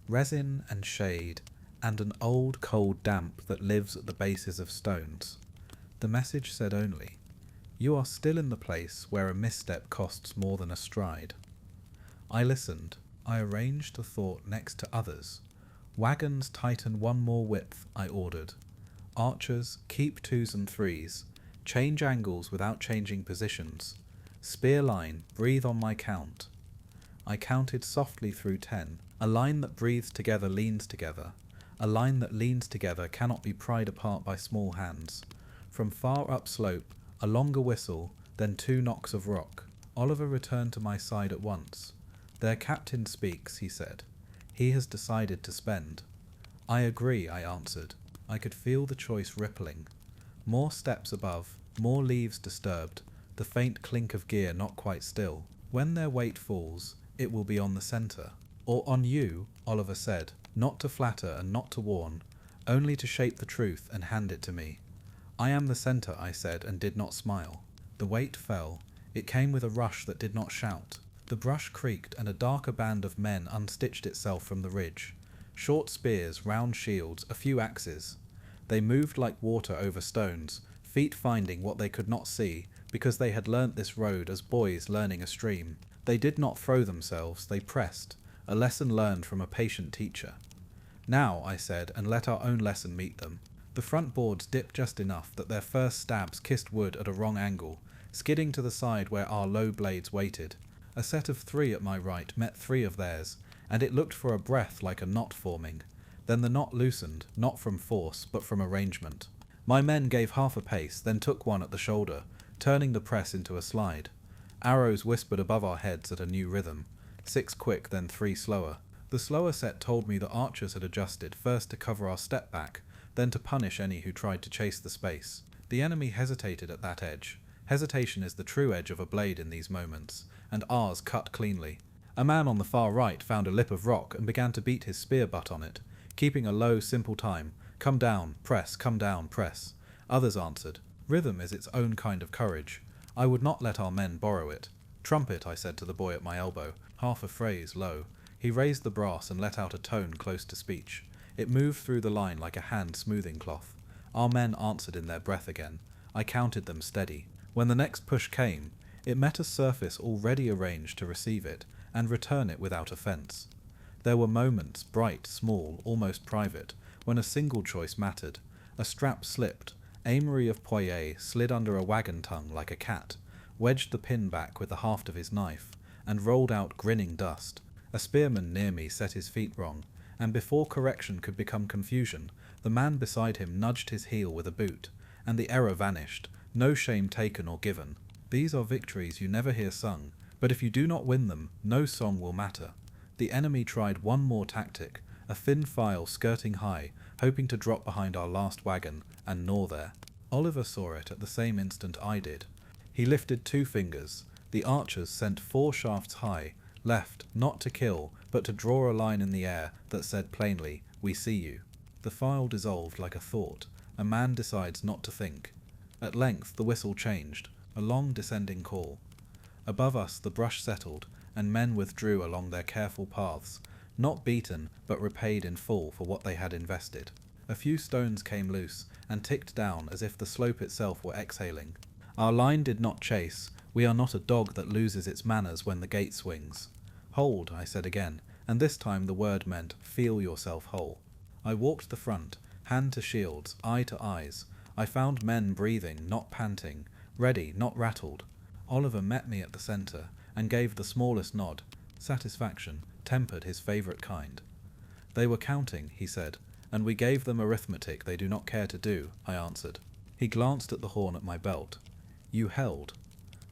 Resin and shade, and an old cold damp that lives at the bases of stones. The message said only, "You are still in the place where a misstep costs more than a stride." I listened. I arranged the thought next to others. "Wagons tighten one more width," I ordered. "Archers, keep 2s and 3s. Change angles without changing positions. Spear line, breathe on my count." I counted softly through 10. A line that breathes together leans together. A line that leans together cannot be pried apart by small hands. From far up slope, a longer whistle, then 2 knocks of rock. Oliver returned to my side at once. "Their captain speaks," he said. "He has decided to spend." "I agree," I answered. I could feel the choice rippling. More steps above, more leaves disturbed, the faint clink of gear not quite still. "When their weight falls, it will be on the centre." "Or on you," Oliver said, not to flatter and not to warn, only to shape the truth and hand it to me. "I am the centre," I said, and did not smile. The weight fell. It came with a rush that did not shout. The brush creaked, and a darker band of men unstitched itself from the ridge. Short spears, round shields, a few axes. They moved like water over stones, feet finding what they could not see, because they had learnt this road as boys learning a stream. They did not throw themselves, they pressed, a lesson learned from a patient teacher. "Now," I said, and let our own lesson meet them. The front boards dipped just enough that their first stabs kissed wood at a wrong angle, skidding to the side where our low blades waited. A set of 3 at my right met 3 of theirs, and it looked for a breath like a knot forming. Then the knot loosened, not from force, but from arrangement. My men gave half a pace, then took one at the shoulder, turning the press into a slide. Arrows whispered above our heads at a new rhythm, 6 quick, then 3 slower. The slower set told me the archers had adjusted, first to cover our step back, then to punish any who tried to chase the space. The enemy hesitated at that edge. Hesitation is the true edge of a blade in these moments, and ours cut cleanly. A man on the far right found a lip of rock and began to beat his spear butt on it, keeping a low, simple time. "Come down, press, come down, press." Others answered. Rhythm is its own kind of courage. I would not let our men borrow it. "Trumpet," I said to the boy at my elbow, half a phrase low. He raised the brass and let out a tone close to speech. It moved through the line like a hand smoothing cloth. Our men answered in their breath again. I counted them steady. When the next push came, it met a surface already arranged to receive it, and return it without offence. There were moments, bright, small, almost private, when a single choice mattered. A strap slipped. Amory of Poitiers slid under a wagon tongue like a cat, wedged the pin back with the haft of his knife, and rolled out grinning dust. A spearman near me set his feet wrong, and before correction could become confusion, the man beside him nudged his heel with a boot, and the error vanished, no shame taken or given. These are victories you never hear sung, but if you do not win them, no song will matter. The enemy tried one more tactic, a thin file skirting high, hoping to drop behind our last wagon and gnaw there. Oliver saw it at the same instant I did. He lifted 2 fingers. The archers sent 4 shafts high, left, not to kill, but to draw a line in the air that said plainly, "We see you." The file dissolved like a thought. A man decides not to think. At length the whistle changed, a long descending call. Above us the brush settled, and men withdrew along their careful paths, not beaten, but repaid in full for what they had invested. A few stones came loose, and ticked down as if the slope itself were exhaling. Our line did not chase. We are not a dog that loses its manners when the gate swings. "Hold," I said again, and this time the word meant, "Feel yourself whole." I walked the front, hand to shields, eye to eyes. I found men breathing, not panting, ready, not rattled. Oliver met me at the centre, and gave the smallest nod. Satisfaction tempered his favourite kind. "They were counting," he said, "and we gave them arithmetic they do not care to do," I answered. He glanced at the horn at my belt. "You held."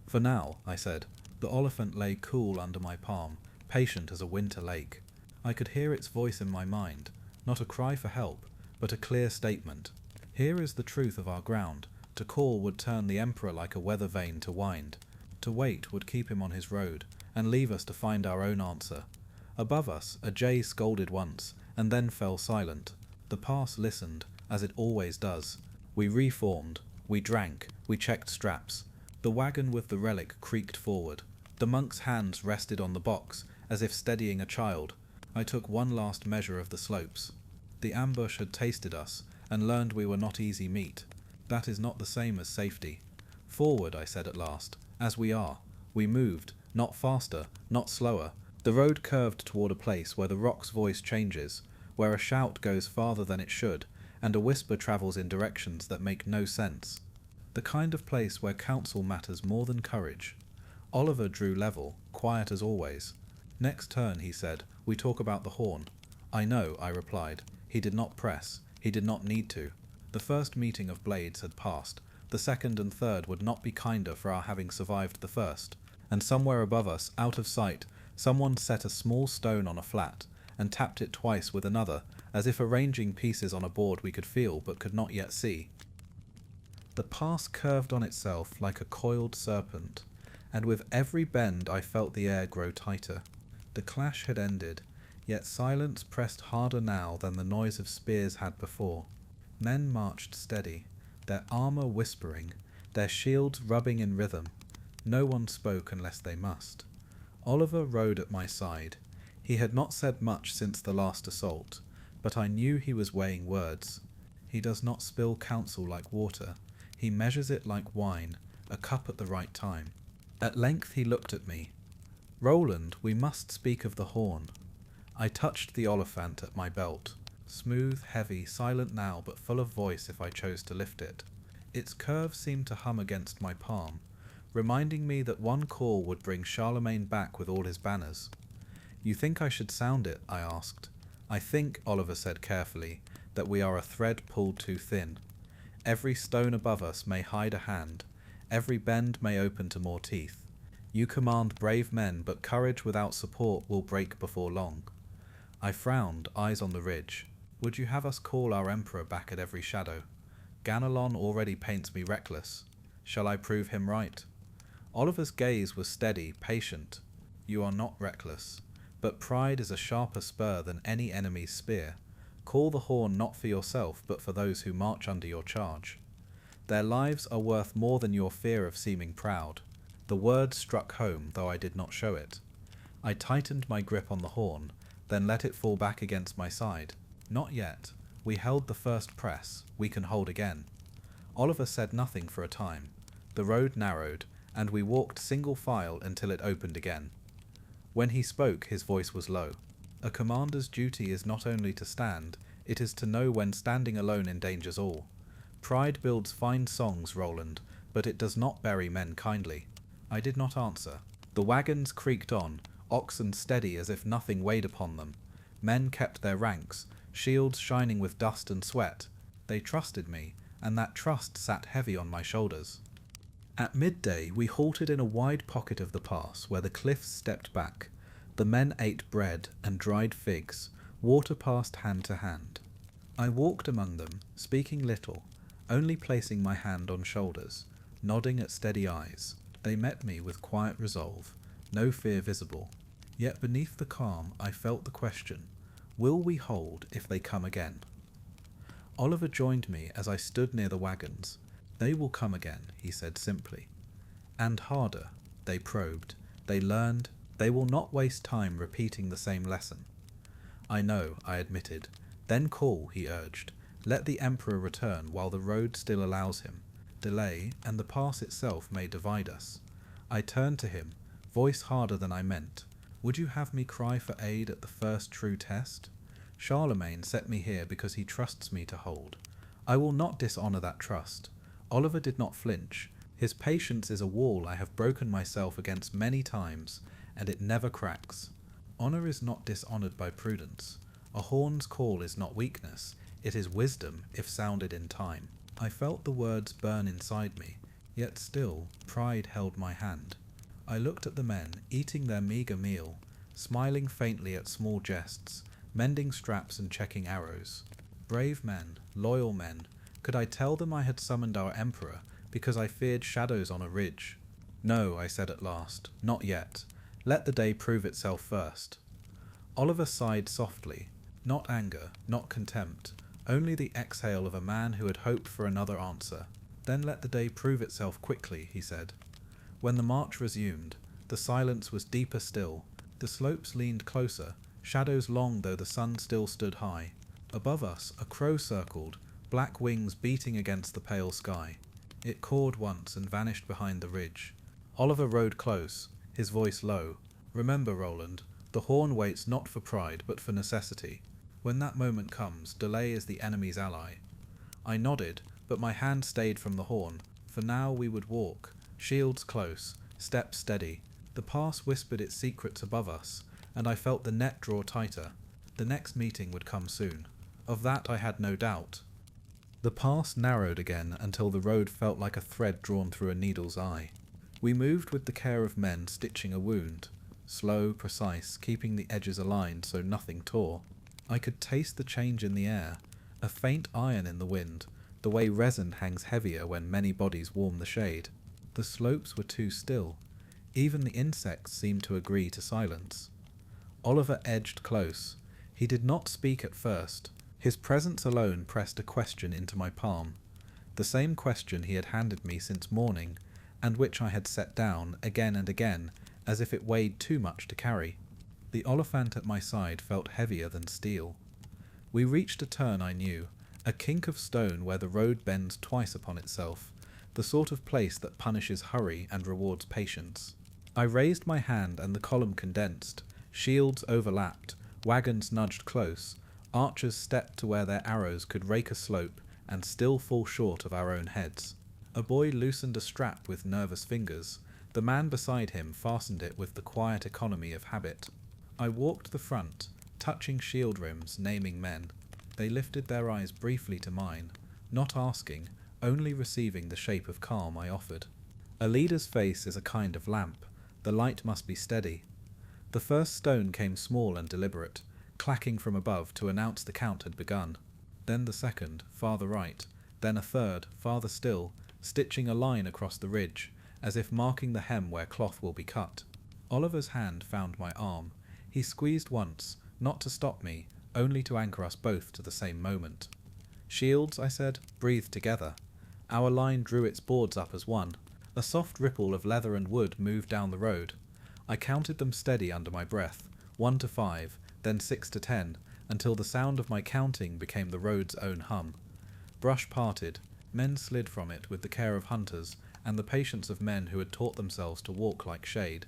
"For now," I said. The Oliphant lay cool under my palm, patient as a winter lake. I could hear its voice in my mind, not a cry for help, but a clear statement. Here is the truth of our ground. To call would turn the Emperor like a weather vane to wind. To wait would keep him on his road, and leave us to find our own answer. Above us, a jay scolded once, and then fell silent. The pass listened, as it always does. We reformed. We drank. We checked straps. The wagon with the relic creaked forward. The monk's hands rested on the box, as if steadying a child. I took one last measure of the slopes. The ambush had tasted us, and learned we were not easy meat. That is not the same as safety. Forward, I said at last, as we are. We moved, not faster, not slower. The road curved toward a place where the rock's voice changes, where a shout goes farther than it should, and a whisper travels in directions that make no sense. The kind of place where counsel matters more than courage. Oliver drew level, quiet as always. Next turn, he said, we talk about the horn. I know, I replied. He did not press. He did not need to. The first meeting of blades had passed. The second and third would not be kinder for our having survived the first. And somewhere above us, out of sight, someone set a small stone on a flat, and tapped it twice with another, as if arranging pieces on a board we could feel but could not yet see. The pass curved on itself like a coiled serpent, and with every bend I felt the air grow tighter. The clash had ended, yet silence pressed harder now than the noise of spears had before. Men marched steady, their armour whispering, their shields rubbing in rhythm. No one spoke unless they must. Oliver rode at my side. He had not said much since the last assault, but I knew he was weighing words. He does not spill counsel like water. He measures it like wine, a cup at the right time. At length he looked at me. Roland, we must speak of the horn. I touched the Oliphant at my belt. Smooth, heavy, silent now, but full of voice if I chose to lift it. Its curve seemed to hum against my palm, reminding me that one call would bring Charlemagne back with all his banners. You think I should sound it? I asked. I think, Oliver said carefully, that we are a thread pulled too thin. Every stone above us may hide a hand. Every bend may open to more teeth. You command brave men, but courage without support will break before long. I frowned, eyes on the ridge. Would you have us call our emperor back at every shadow? Ganelon already paints me reckless. Shall I prove him right? Oliver's gaze was steady, patient. You are not reckless, but pride is a sharper spur than any enemy's spear. Call the horn not for yourself, but for those who march under your charge. Their lives are worth more than your fear of seeming proud. The word struck home, though I did not show it. I tightened my grip on the horn, then let it fall back against my side. Not yet. We held the first press. We can hold again. Oliver said nothing for a time. The road narrowed, and we walked single file until it opened again. When he spoke, his voice was low. A commander's duty is not only to stand, it is to know when standing alone endangers all. Pride builds fine songs, Roland, but it does not bury men kindly. I did not answer. The wagons creaked on, oxen steady as if nothing weighed upon them. Men kept their ranks, shields shining with dust and sweat. They trusted me, and that trust sat heavy on my shoulders. At midday we halted in a wide pocket of the pass where the cliffs stepped back. The men ate bread and dried figs. Water passed hand to hand. I walked among them, speaking little, only placing my hand on shoulders, nodding at steady eyes. They met me with quiet resolve, no fear visible. Yet beneath the calm I felt the question, will we hold if they come again? Oliver joined me as I stood near the wagons. They will come again, he said simply. And harder. They probed. They learned. They will not waste time repeating the same lesson. I know, I admitted. Then call, he urged. Let the Emperor return while the road still allows him. Delay, and the pass itself may divide us. I turned to him, voice harder than I meant. Would you have me cry for aid at the first true test? Charlemagne set me here because he trusts me to hold. I will not dishonour that trust. Oliver did not flinch. His patience is a wall I have broken myself against many times, and it never cracks. Honour is not dishonoured by prudence. A horn's call is not weakness, it is wisdom if sounded in time. I felt the words burn inside me, yet still pride held my hand. I looked at the men, eating their meagre meal, smiling faintly at small jests, mending straps and checking arrows. Brave men, loyal men, could I tell them I had summoned our emperor because I feared shadows on a ridge? No, I said at last, not yet. Let the day prove itself first. Oliver sighed softly, not anger, not contempt, only the exhale of a man who had hoped for another answer. Then let the day prove itself quickly, he said. When the march resumed, the silence was deeper still. The slopes leaned closer, shadows long though the sun still stood high. Above us, a crow circled, black wings beating against the pale sky. It cawed once and vanished behind the ridge. Oliver rode close, his voice low. "Remember, Roland, the horn waits not for pride but for necessity. When that moment comes, delay is the enemy's ally." I nodded, but my hand stayed from the horn, for now we would walk, shields close, steps steady. The pass whispered its secrets above us, and I felt the net draw tighter. The next meeting would come soon. Of that I had no doubt. The pass narrowed again until the road felt like a thread drawn through a needle's eye. We moved with the care of men stitching a wound, slow, precise, keeping the edges aligned so nothing tore. I could taste the change in the air, a faint iron in the wind, the way resin hangs heavier when many bodies warm the shade. The slopes were too still. Even the insects seemed to agree to silence. Oliver edged close. He did not speak at first. His presence alone pressed a question into my palm, the same question he had handed me since morning, and which I had set down again and again, as if it weighed too much to carry. The Oliphant at my side felt heavier than steel. We reached a turn I knew, a kink of stone where the road bends twice upon itself, the sort of place that punishes hurry and rewards patience. I raised my hand and the column condensed, shields overlapped, wagons nudged close, archers stepped to where their arrows could rake a slope and still fall short of our own heads. A boy loosened a strap with nervous fingers. The man beside him fastened it with the quiet economy of habit. I walked the front, touching shield rims, naming men. They lifted their eyes briefly to mine, not asking, only receiving the shape of calm I offered. A leader's face is a kind of lamp. The light must be steady. The first stone came small and deliberate, clacking from above to announce the count had begun. Then the second, farther right, then a third, farther still, stitching a line across the ridge, as if marking the hem where cloth will be cut. Oliver's hand found my arm. He squeezed once, not to stop me, only to anchor us both to the same moment. "Shields," I said, "breathe together." Our line drew its boards up as one. A soft ripple of leather and wood moved down the road. I counted them steady under my breath, 1 to 5, then 6 to 10, until the sound of my counting became the road's own hum. Brush parted, men slid from it with the care of hunters and the patience of men who had taught themselves to walk like shade.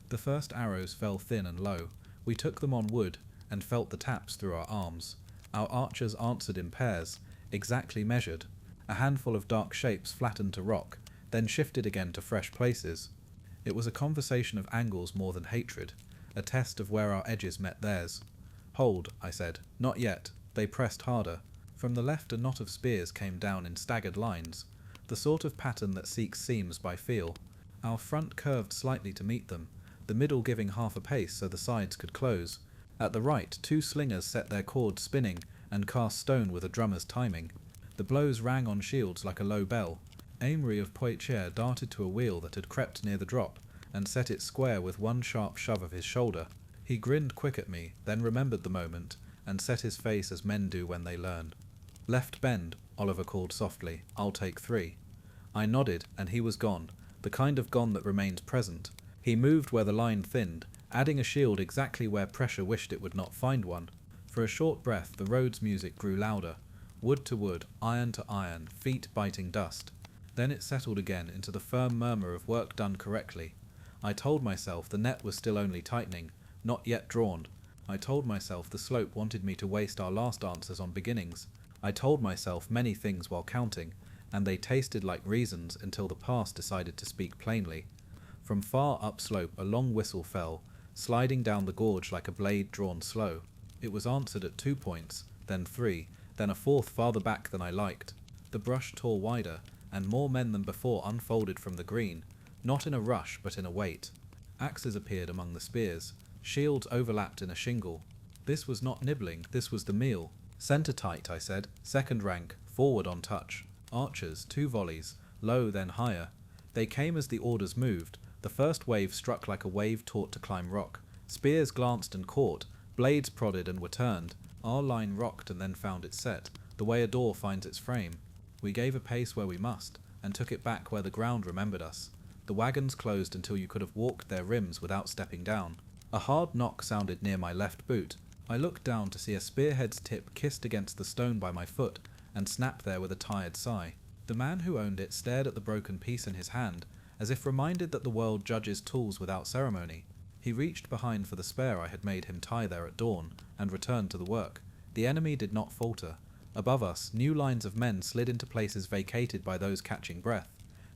The first arrows fell thin and low. We took them on wood, and felt the taps through our arms. Our archers answered in pairs, exactly measured. A handful of dark shapes flattened to rock, then shifted again to fresh places. It was a conversation of angles more than hatred, a test of where our edges met theirs. "Hold," I said. "Not yet." They pressed harder. From the left a knot of spears came down in staggered lines, the sort of pattern that seeks seams by feel. Our front curved slightly to meet them, the middle giving half a pace so the sides could close. At the right, 2 slingers set their cords spinning and cast stone with a drummer's timing. The blows rang on shields like a low bell. Amory of Poitiers darted to a wheel that had crept near the drop, and set it square with one sharp shove of his shoulder. He grinned quick at me, then remembered the moment, and set his face as men do when they learn. "Left bend," Oliver called softly. "I'll take 3. I nodded, and he was gone, the kind of gone that remains present. He moved where the line thinned, adding a shield exactly where pressure wished it would not find one. For a short breath the road's music grew louder, wood to wood, iron to iron, feet biting dust. Then it settled again into the firm murmur of work done correctly. I told myself the net was still only tightening, not yet drawn. I told myself the slope wanted me to waste our last answers on beginnings. I told myself many things while counting, and they tasted like reasons until the past decided to speak plainly. From far upslope a long whistle fell, sliding down the gorge like a blade drawn slow. It was answered at 2 points, then 3, then a 4th farther back than I liked. The brush tore wider, and more men than before unfolded from the green, not in a rush but in a wait. Axes appeared among the spears, shields overlapped in a shingle. This was not nibbling, this was the meal. "Centre tight," I said, "second rank, forward on touch." Archers, 2 volleys, low then higher. They came as the orders moved. The first wave struck like a wave taught to climb rock. Spears glanced and caught, blades prodded and were turned. Our line rocked and then found its set, the way a door finds its frame. We gave a pace where we must, and took it back where the ground remembered us. The wagons closed until you could have walked their rims without stepping down. A hard knock sounded near my left boot. I looked down to see a spearhead's tip kissed against the stone by my foot and snapped there with a tired sigh. The man who owned it stared at the broken piece in his hand, as if reminded that the world judges tools without ceremony. He reached behind for the spare I had made him tie there at dawn, and returned to the work. The enemy did not falter. Above us, new lines of men slid into places vacated by those catching breath.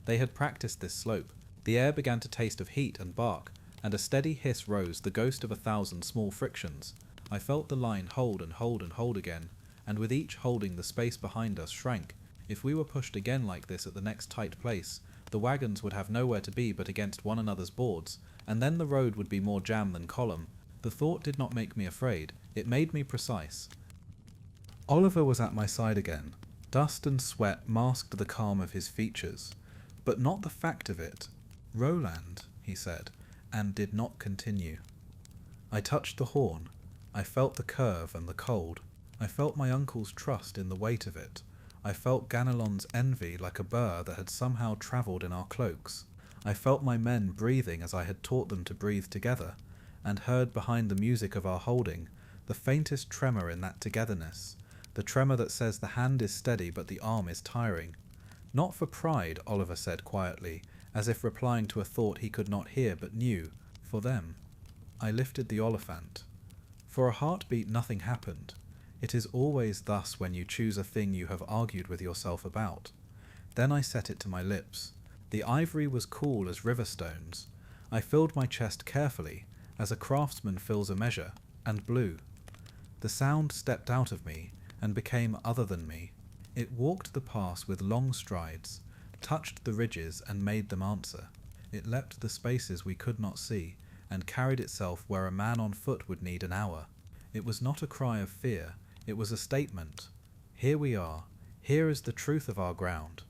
They had practiced this slope. The air began to taste of heat and bark, and a steady hiss rose, the ghost of 1,000 small frictions. I felt the line hold and hold and hold again, and with each holding the space behind us shrank. If we were pushed again like this at the next tight place, the wagons would have nowhere to be but against one another's boards, and then the road would be more jam than column. The thought did not make me afraid, it made me precise. Oliver was at my side again. Dust and sweat masked the calm of his features, but not the fact of it. "Roland," he said, and did not continue. I touched the horn. I felt the curve and the cold. I felt my uncle's trust in the weight of it. I felt Ganelon's envy like a burr that had somehow travelled in our cloaks. I felt my men breathing as I had taught them to breathe together, and heard behind the music of our holding the faintest tremor in that togetherness, the tremor that says the hand is steady but the arm is tiring. "Not for pride," Oliver said quietly, as if replying to a thought he could not hear but knew, "for them." I lifted the oliphant. For a heartbeat nothing happened. It is always thus when you choose a thing you have argued with yourself about. Then I set it to my lips. The ivory was cool as river stones. I filled my chest carefully, as a craftsman fills a measure, and blew. The sound stepped out of me, and became other than me. It walked the pass with long strides, touched the ridges and made them answer. It leapt the spaces we could not see, and carried itself where a man on foot would need an hour. It was not a cry of fear, it was a statement. Here we are, here is the truth of our ground.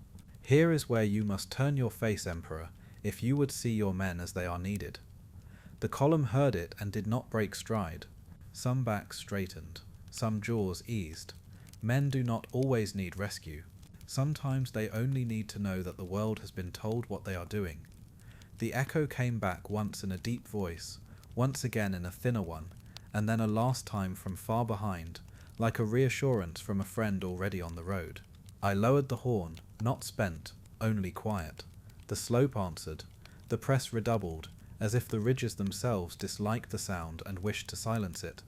Here is where you must turn your face, Emperor, if you would see your men as they are needed. The column heard it and did not break stride. Some backs straightened, some jaws eased. Men do not always need rescue. Sometimes they only need to know that the world has been told what they are doing. The echo came back once in a deep voice, once again in a thinner one, and then a last time from far behind, like a reassurance from a friend already on the road. I lowered the horn, not spent, only quiet. The slope answered. The press redoubled, as if the ridges themselves disliked the sound and wished to silence it.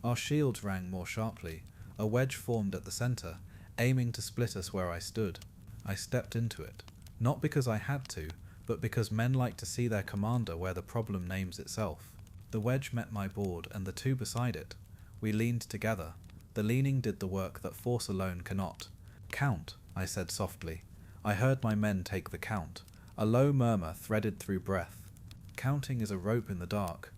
Our shields rang more sharply. A wedge formed at the centre, aiming to split us where I stood. I stepped into it, not because I had to, but because men like to see their commander where the problem names itself. The wedge met my board and the two beside it. We leaned together. The leaning did the work that force alone cannot. "Count," I said softly. I heard my men take the count. A low murmur threaded through breath. Counting is a rope in the dark.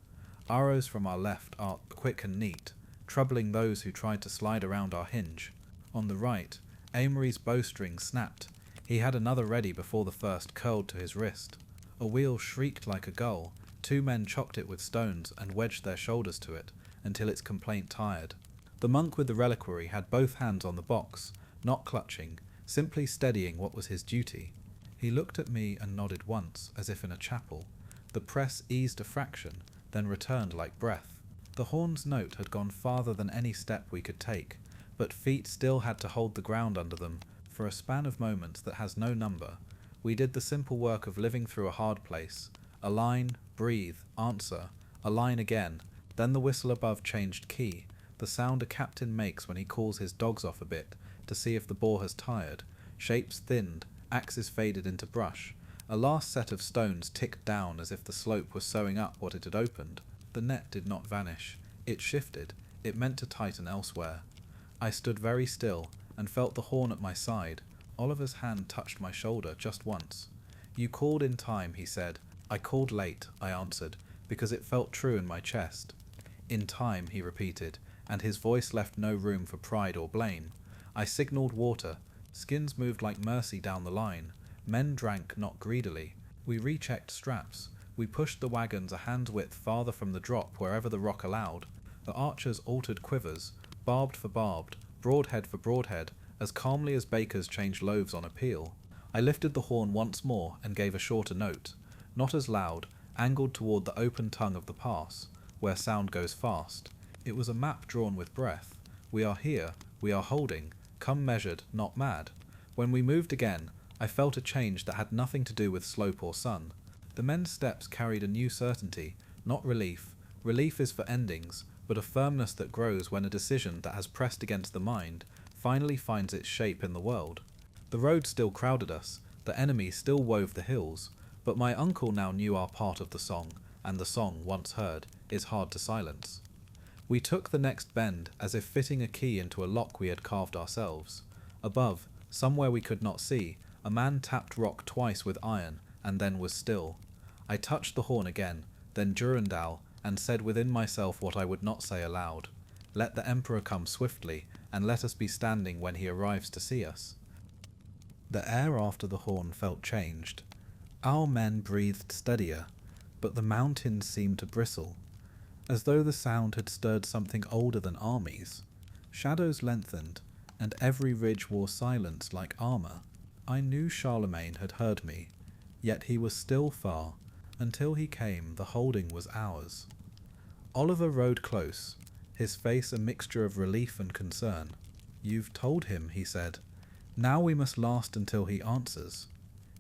Arrows from our left are quick and neat, troubling those who tried to slide around our hinge. On the right, Amory's bowstring snapped. He had another ready before the first curled to his wrist. A wheel shrieked like a gull. Two men chopped it with stones and wedged their shoulders to it, until its complaint tired. The monk with the reliquary had both hands on the box, not clutching, simply steadying what was his duty. He looked at me and nodded once, as if in a chapel. The press eased a fraction, then returned like breath. The horn's note had gone farther than any step we could take, but feet still had to hold the ground under them for a span of moments that has no number. We did the simple work of living through a hard place. A line, breathe, answer, a line again, then the whistle above changed key, the sound a captain makes when he calls his dogs off a bit to see if the boar has tired. Shapes thinned, axes faded into brush. A last set of stones ticked down as if the slope was sewing up what it had opened. The net did not vanish. It shifted. It meant to tighten elsewhere. I stood very still and felt the horn at my side. Oliver's hand touched my shoulder just once. "You called in time," he said. "I called late," I answered, because it felt true in my chest. "In time," he repeated, and his voice left no room for pride or blame. I signalled water. Skins moved like mercy down the line. Men drank not greedily. We rechecked straps. We pushed the wagons a hand's width farther from the drop wherever the rock allowed. The archers altered quivers, barbed for barbed, broadhead for broadhead, as calmly as bakers change loaves on a peel. I lifted the horn once more and gave a shorter note, not as loud, angled toward the open tongue of the pass, where sound goes fast. It was a map drawn with breath. We are here, we are holding, come measured, not mad. When we moved again, I felt a change that had nothing to do with slope or sun. The men's steps carried a new certainty, not relief. Relief is for endings, but a firmness that grows when a decision that has pressed against the mind finally finds its shape in the world. The road still crowded us, the enemy still wove the hills, but my uncle now knew our part of the song, and the song, once heard, is hard to silence. We took the next bend as if fitting a key into a lock we had carved ourselves. Above, somewhere we could not see, a man tapped rock twice with iron, and then was still. I touched the horn again, then Durandal, and said within myself what I would not say aloud. Let the Emperor come swiftly, and let us be standing when he arrives to see us. The air after the horn felt changed. Our men breathed steadier, but the mountains seemed to bristle, as though the sound had stirred something older than armies. Shadows lengthened, and every ridge wore silence like armour. I knew Charlemagne had heard me, yet he was still far. Until he came, the holding was ours. Oliver rode close, his face a mixture of relief and concern. "You've told him," he said. "Now we must last until he answers."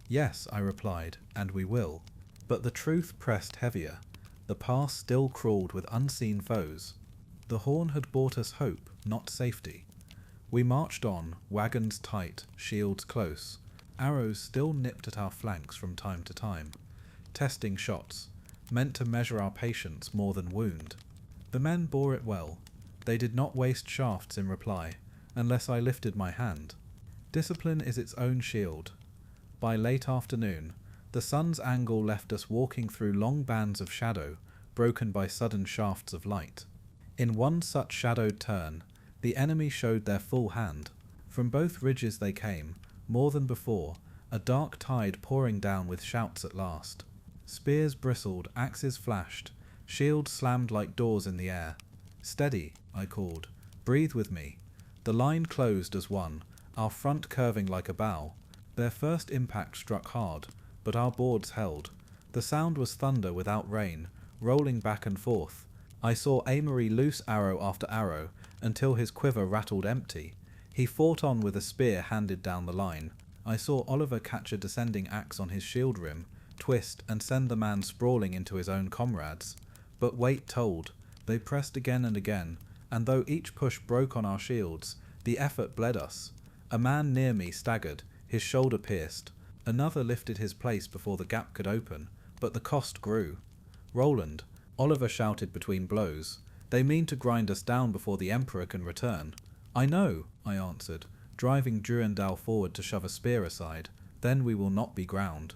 "Yes," I replied, "and we will." But the truth pressed heavier. The pass still crawled with unseen foes. The horn had brought us hope, not safety. We marched on, wagons tight, shields close. Arrows still nipped at our flanks from time to time. Testing shots, meant to measure our patience more than wound. The men bore it well. They did not waste shafts in reply, unless I lifted my hand. Discipline is its own shield. By late afternoon, the sun's angle left us walking through long bands of shadow, broken by sudden shafts of light. In one such shadowed turn, the enemy showed their full hand. From both ridges they came, more than before, a dark tide pouring down with shouts at last. Spears bristled, axes flashed, shields slammed like doors in the air. "Steady," I called. "Breathe with me." The line closed as one, our front curving like a bow. Their first impact struck hard, but our boards held. The sound was thunder without rain, rolling back and forth. I saw Amory loose arrow after arrow, until his quiver rattled empty. He fought on with a spear handed down the line. I saw Oliver catch a descending axe on his shield rim, twist and send the man sprawling into his own comrades. But weight told. They pressed again and again, and though each push broke on our shields, the effort bled us. A man near me staggered, his shoulder pierced. Another lifted his place before the gap could open, but the cost grew. "Roland," Oliver shouted between blows. "They mean to grind us down before the Emperor can return." "I know," I answered, driving Durandal forward to shove a spear aside. "Then we will not be ground."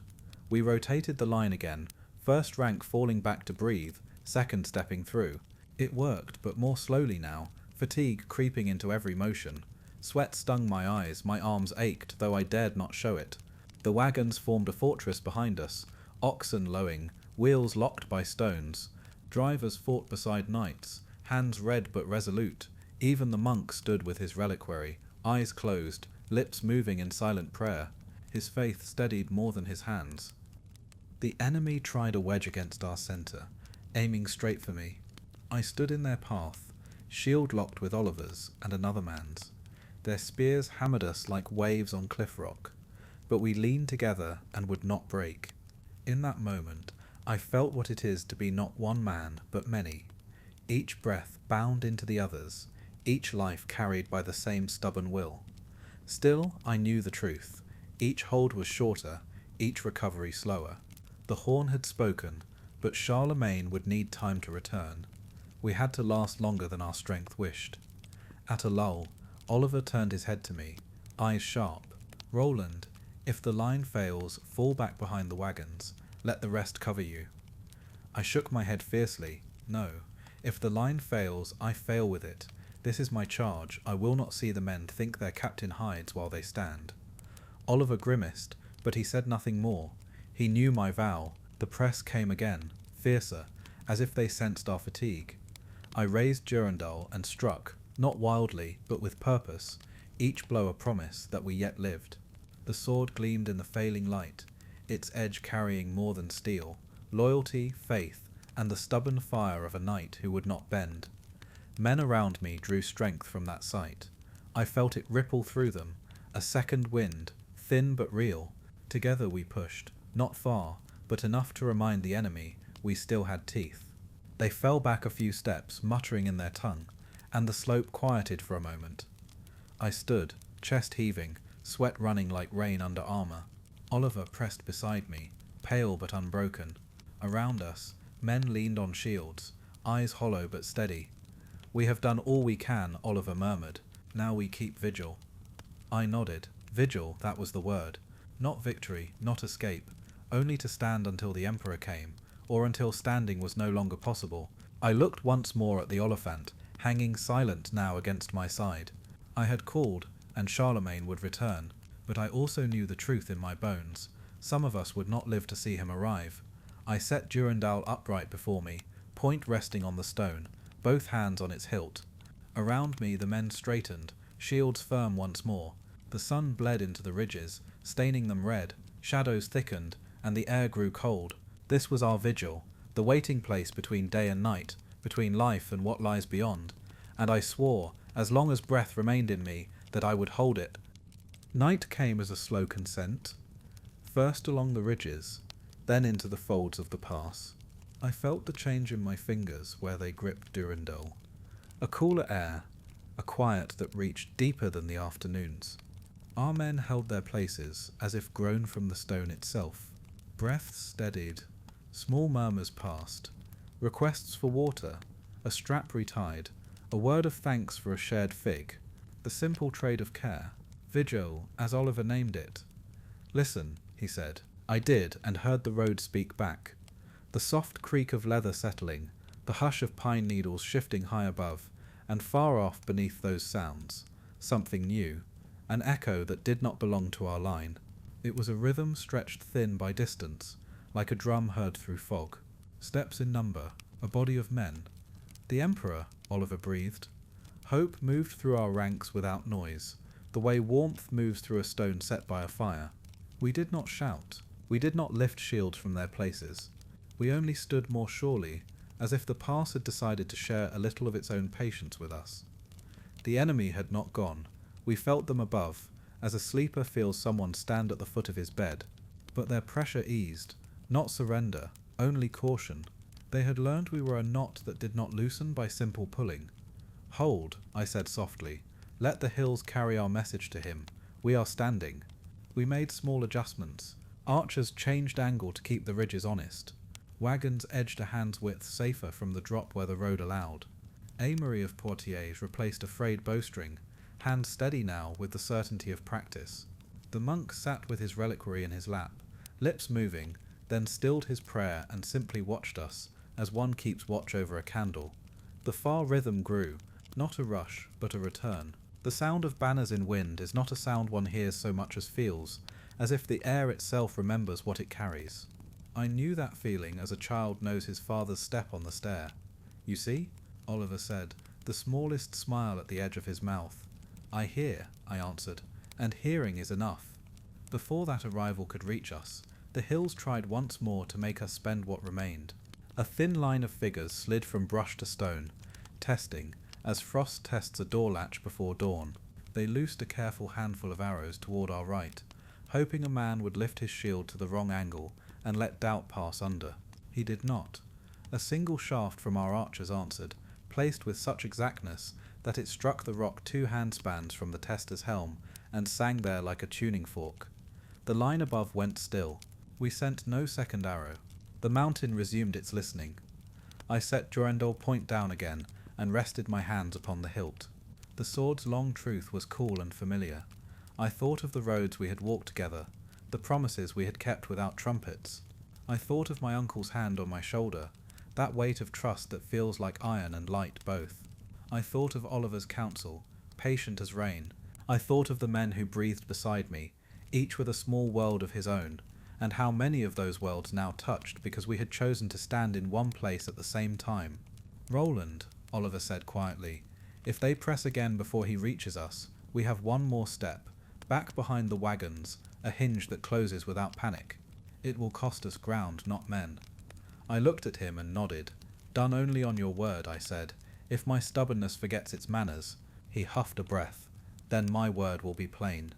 We rotated the line again, first rank falling back to breathe, second stepping through. It worked, but more slowly now, fatigue creeping into every motion. Sweat stung my eyes, my arms ached, though I dared not show it. The wagons formed a fortress behind us, oxen lowing, wheels locked by stones. Drivers fought beside knights, hands red but resolute. Even the monk stood with his reliquary, eyes closed, lips moving in silent prayer. His faith steadied more than his hands. The enemy tried a wedge against our centre, aiming straight for me. I stood in their path, shield locked with Oliver's and another man's. Their spears hammered us like waves on cliff rock, but we leaned together and would not break. In that moment, I felt what it is to be not one man, but many. Each breath bound into the others, each life carried by the same stubborn will. Still, I knew the truth. Each hold was shorter, each recovery slower. The horn had spoken, but Charlemagne would need time to return. We had to last longer than our strength wished. At a lull, Oliver turned his head to me, eyes sharp. "Roland, if the line fails, fall back behind the wagons. Let the rest cover you." I shook my head fiercely. "No. If the line fails, I fail with it. This is my charge. I will not see the men think their captain hides while they stand." Oliver grimaced, but he said nothing more. He knew my vow. The press came again, fiercer, as if they sensed our fatigue. I raised Durandal and struck, not wildly, but with purpose, each blow a promise that we yet lived. The sword gleamed in the failing light, its edge carrying more than steel, loyalty, faith, and the stubborn fire of a knight who would not bend. Men around me drew strength from that sight. I felt it ripple through them, a second wind, thin but real. Together we pushed, not far, but enough to remind the enemy we still had teeth. They fell back a few steps, muttering in their tongue, and the slope quieted for a moment. I stood, chest heaving, sweat running like rain under armour. Oliver pressed beside me, pale but unbroken. Around us, men leaned on shields, eyes hollow but steady. "We have done all we can," Oliver murmured. "Now we keep vigil." I nodded. Vigil, that was the word. Not victory, not escape, only to stand until the Emperor came, or until standing was no longer possible. I looked once more at the Oliphant, hanging silent now against my side. I had called, and Charlemagne would return, but I also knew the truth in my bones. Some of us would not live to see him arrive. I set Durendal upright before me, point resting on the stone, both hands on its hilt. Around me the men straightened, shields firm once more. The sun bled into the ridges, staining them red, shadows thickened, and the air grew cold. This was our vigil, the waiting place between day and night, between life and what lies beyond, and I swore, as long as breath remained in me, that I would hold it. Night came as a slow consent, first along the ridges, then into the folds of the pass. I felt the change in my fingers where they gripped Durendal. A cooler air, a quiet that reached deeper than the afternoons. Our men held their places, as if grown from the stone itself. Breaths steadied, small murmurs passed, requests for water, a strap retied, a word of thanks for a shared fig, the simple trade of care, vigil, as Oliver named it. "Listen," he said. I did, and heard the road speak back. The soft creak of leather settling, the hush of pine needles shifting high above, and far off beneath those sounds, something new, an echo that did not belong to our line. It was a rhythm stretched thin by distance, like a drum heard through fog. Steps in number, a body of men. "The Emperor," Oliver breathed. Hope moved through our ranks without noise, the way warmth moves through a stone set by a fire. We did not shout. We did not lift shields from their places. We only stood more surely, as if the pass had decided to share a little of its own patience with us. The enemy had not gone. We felt them above, as a sleeper feels someone stand at the foot of his bed. But their pressure eased, not surrender, only caution. They had learned we were a knot that did not loosen by simple pulling. "Hold," I said softly. "Let the hills carry our message to him. We are standing." We made small adjustments. Archers changed angle to keep the ridges honest. Wagons edged a hand's width safer from the drop where the road allowed. Amory of Poitiers replaced a frayed bowstring, hands steady now with the certainty of practice. The monk sat with his reliquary in his lap, lips moving, then stilled his prayer and simply watched us, as one keeps watch over a candle. The far rhythm grew, not a rush, but a return. The sound of banners in wind is not a sound one hears so much as feels, as if the air itself remembers what it carries. I knew that feeling as a child knows his father's step on the stair. "You see?" Oliver said, the smallest smile at the edge of his mouth. "I hear," I answered, "and hearing is enough." Before that arrival could reach us, the hills tried once more to make us spend what remained. A thin line of figures slid from brush to stone, testing, as frost tests a door latch before dawn. They loosed a careful handful of arrows toward our right, hoping a man would lift his shield to the wrong angle and let doubt pass under. He did not. A single shaft from our archers answered, placed with such exactness that it struck the rock 2 handspans from the tester's helm and sang there like a tuning fork. The line above went still. We sent no second arrow. The mountain resumed its listening. I set Durendal point down again and rested my hands upon the hilt. The sword's long truth was cool and familiar. I thought of the roads we had walked together, the promises we had kept without trumpets. I thought of my uncle's hand on my shoulder, that weight of trust that feels like iron and light both. I thought of Oliver's counsel, patient as rain. I thought of the men who breathed beside me, each with a small world of his own, and how many of those worlds now touched because we had chosen to stand in one place at the same time. "Roland," Oliver said quietly, "if they press again before he reaches us, we have one more step, back behind the wagons, a hinge that closes without panic. It will cost us ground, not men." I looked at him and nodded. "Done only on your word," I said. If my stubbornness forgets its manners, he huffed a breath, then my word will be plain.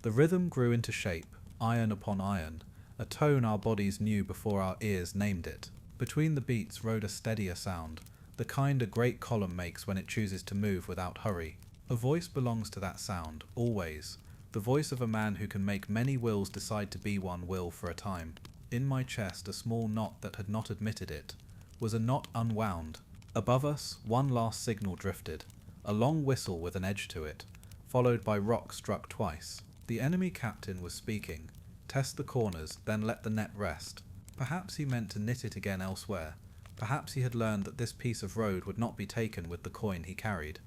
The rhythm grew into shape, iron upon iron, a tone our bodies knew before our ears named it. Between the beats rode a steadier sound, the kind a great column makes when it chooses to move without hurry. A voice belongs to that sound, always, the voice of a man who can make many wills decide to be one will for a time. In my chest, a small knot that had not admitted it was a knot unwound. Above us, one last signal drifted, a long whistle with an edge to it, followed by rock struck twice. The enemy captain was speaking. Test the corners, then let the net rest. Perhaps he meant to knit it again elsewhere. Perhaps he had learned that this piece of road would not be taken with the coin he carried.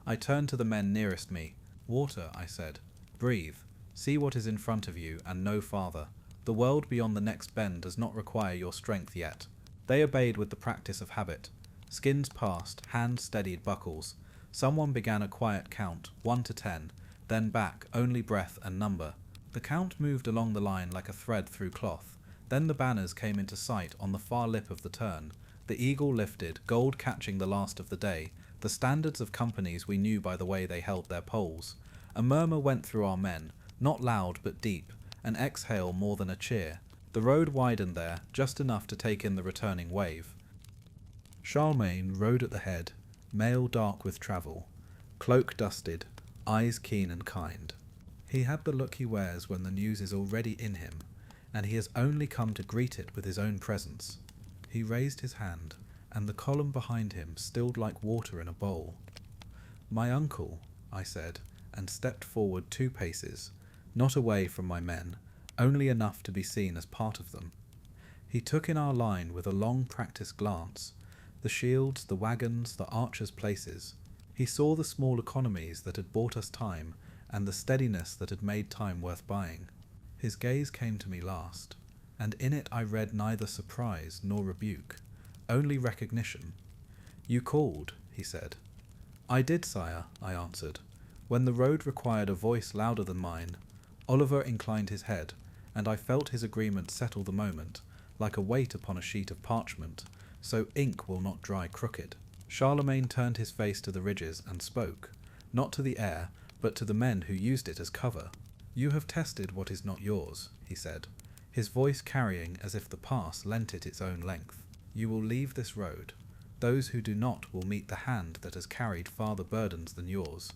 I turned to the men nearest me. Water, I said. Breathe. See what is in front of you, and no farther. The world beyond the next bend does not require your strength yet. They obeyed with the practice of habit. Skins passed, hands steadied buckles. Someone began a quiet count, 1 to 10, then back, only breath and number. The count moved along the line like a thread through cloth. Then the banners came into sight on the far lip of the turn. The eagle lifted, gold catching the last of the day, the standards of companies we knew by the way they held their poles. A murmur went through our men, not loud but deep, an exhale more than a cheer. The road widened there, just enough to take in the returning wave. Charlemagne rode at the head, mail dark with travel, cloak dusted, eyes keen and kind. He had the look he wears when the news is already in him, and he has only come to greet it with his own presence. He raised his hand, and the column behind him stilled like water in a bowl. "My uncle," I said, and stepped forward 2 paces, not away from my men, only enough to be seen as part of them. He took in our line with a long practised glance, the shields, the wagons, the archers' places. He saw the small economies that had bought us time, and the steadiness that had made time worth buying. His gaze came to me last, and in it I read neither surprise nor rebuke, only recognition. "You called," he said. "I did, sire," I answered. When the road required a voice louder than mine, Oliver inclined his head, and I felt his agreement settle the moment, like a weight upon a sheet of parchment, so ink will not dry crooked. Charlemagne turned his face to the ridges and spoke, not to the air, but to the men who used it as cover. "You have tested what is not yours," he said, his voice carrying as if the pass lent it its own length. "You will leave this road. Those who do not will meet the hand that has carried farther burdens than yours."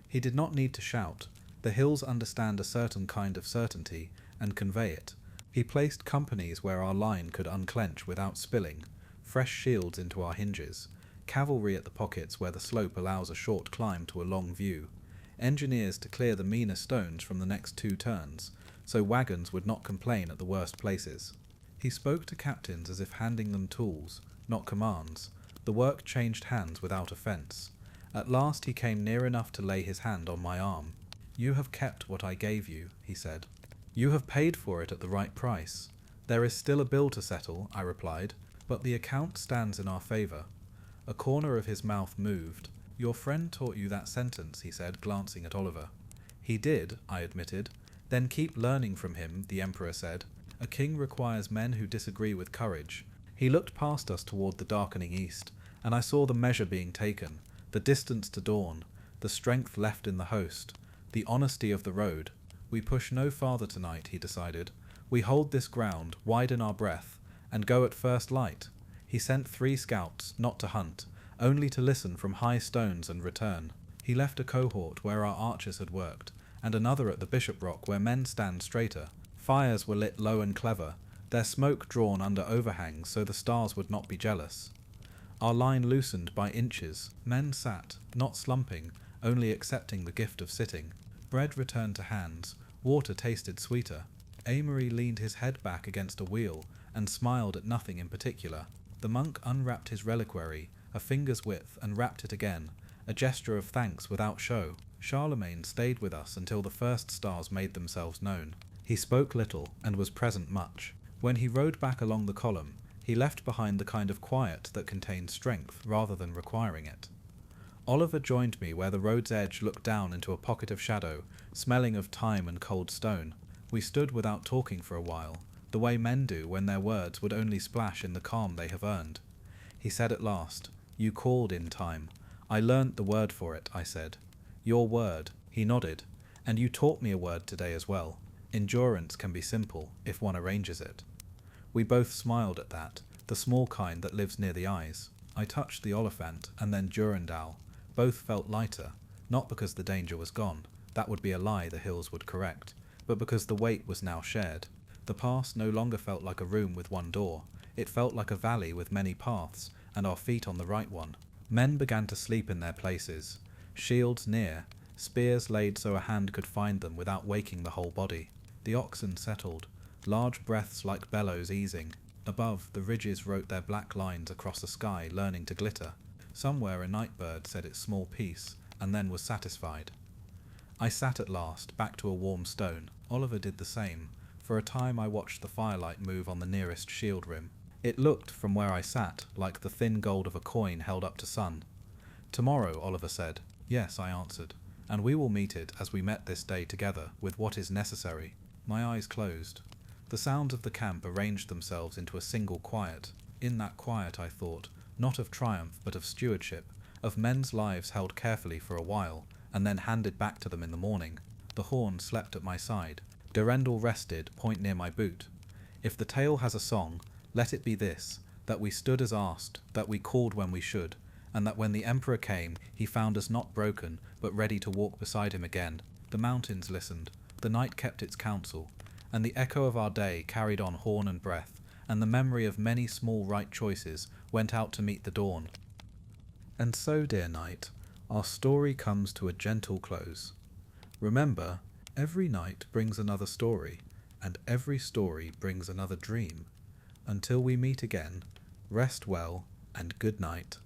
He did not need to shout. The hills understand a certain kind of certainty and convey it. He placed companies where our line could unclench without spilling, fresh shields into our hinges, cavalry at the pockets where the slope allows a short climb to a long view, engineers to clear the meaner stones from the next 2 turns, so wagons would not complain at the worst places. He spoke to captains as if handing them tools, not commands. The work changed hands without offence. At last he came near enough to lay his hand on my arm. "You have kept what I gave you," he said. "You have paid for it at the right price." "There is still a bill to settle," I replied, "but the account stands in our favour." A corner of his mouth moved. "Your friend taught you that sentence," he said, glancing at Oliver. "He did," I admitted. "Then keep learning from him," the Emperor said. "A king requires men who disagree with courage." He looked past us toward the darkening east, and I saw the measure being taken, the distance to dawn, the strength left in the host, the honesty of the road. "We push no farther tonight," he decided. "We hold this ground, widen our breath, and go at first light." He sent 3 scouts, not to hunt, only to listen from high stones and return. He left a cohort where our archers had worked, and another at the Bishop Rock where men stand straighter. Fires were lit low and clever, their smoke drawn under overhangs so the stars would not be jealous. Our line loosened by inches. Men sat, not slumping, only accepting the gift of sitting. Bread returned to hands, water tasted sweeter. Amory leaned his head back against a wheel and smiled at nothing in particular. The monk unwrapped his reliquary, a finger's width, and wrapped it again, a gesture of thanks without show. Charlemagne stayed with us until the first stars made themselves known. He spoke little, and was present much. When he rode back along the column, he left behind the kind of quiet that contained strength rather than requiring it. Oliver joined me where the road's edge looked down into a pocket of shadow, smelling of thyme and cold stone. We stood without talking for a while, the way men do when their words would only splash in the calm they have earned. He said at last, You called in time. I learnt the word for it, I said. Your word, he nodded. And you taught me a word today as well. Endurance can be simple, if one arranges it. We both smiled at that, the small kind that lives near the eyes. I touched the Oliphant and then Durandal. Both felt lighter, not because the danger was gone, that would be a lie the hills would correct, but because the weight was now shared. The pass no longer felt like a room with one door. It felt like a valley with many paths, and our feet on the right one. Men began to sleep in their places, shields near, spears laid so a hand could find them without waking the whole body. The oxen settled, large breaths like bellows easing. Above, the ridges wrote their black lines across the sky, learning to glitter. Somewhere a night bird said its small piece, and then was satisfied. I sat at last, back to a warm stone. Oliver did the same. For a time I watched the firelight move on the nearest shield rim. It looked, from where I sat, like the thin gold of a coin held up to sun. Tomorrow, Oliver said. Yes, I answered, and we will meet it as we met this day together, with what is necessary. My eyes closed. The sounds of the camp arranged themselves into a single quiet. In that quiet I thought, not of triumph but of stewardship, of men's lives held carefully for a while, and then handed back to them in the morning. The horn slept at my side. Durendal rested, point near my boot. If the tale has a song, let it be this, that we stood as asked, that we called when we should, and that when the Emperor came, he found us not broken, but ready to walk beside him again. The mountains listened, the night kept its counsel, and the echo of our day carried on horn and breath, and the memory of many small right choices went out to meet the dawn. And so, dear night, our story comes to a gentle close. Remember, every night brings another story, and every story brings another dream. Until we meet again, rest well and good night.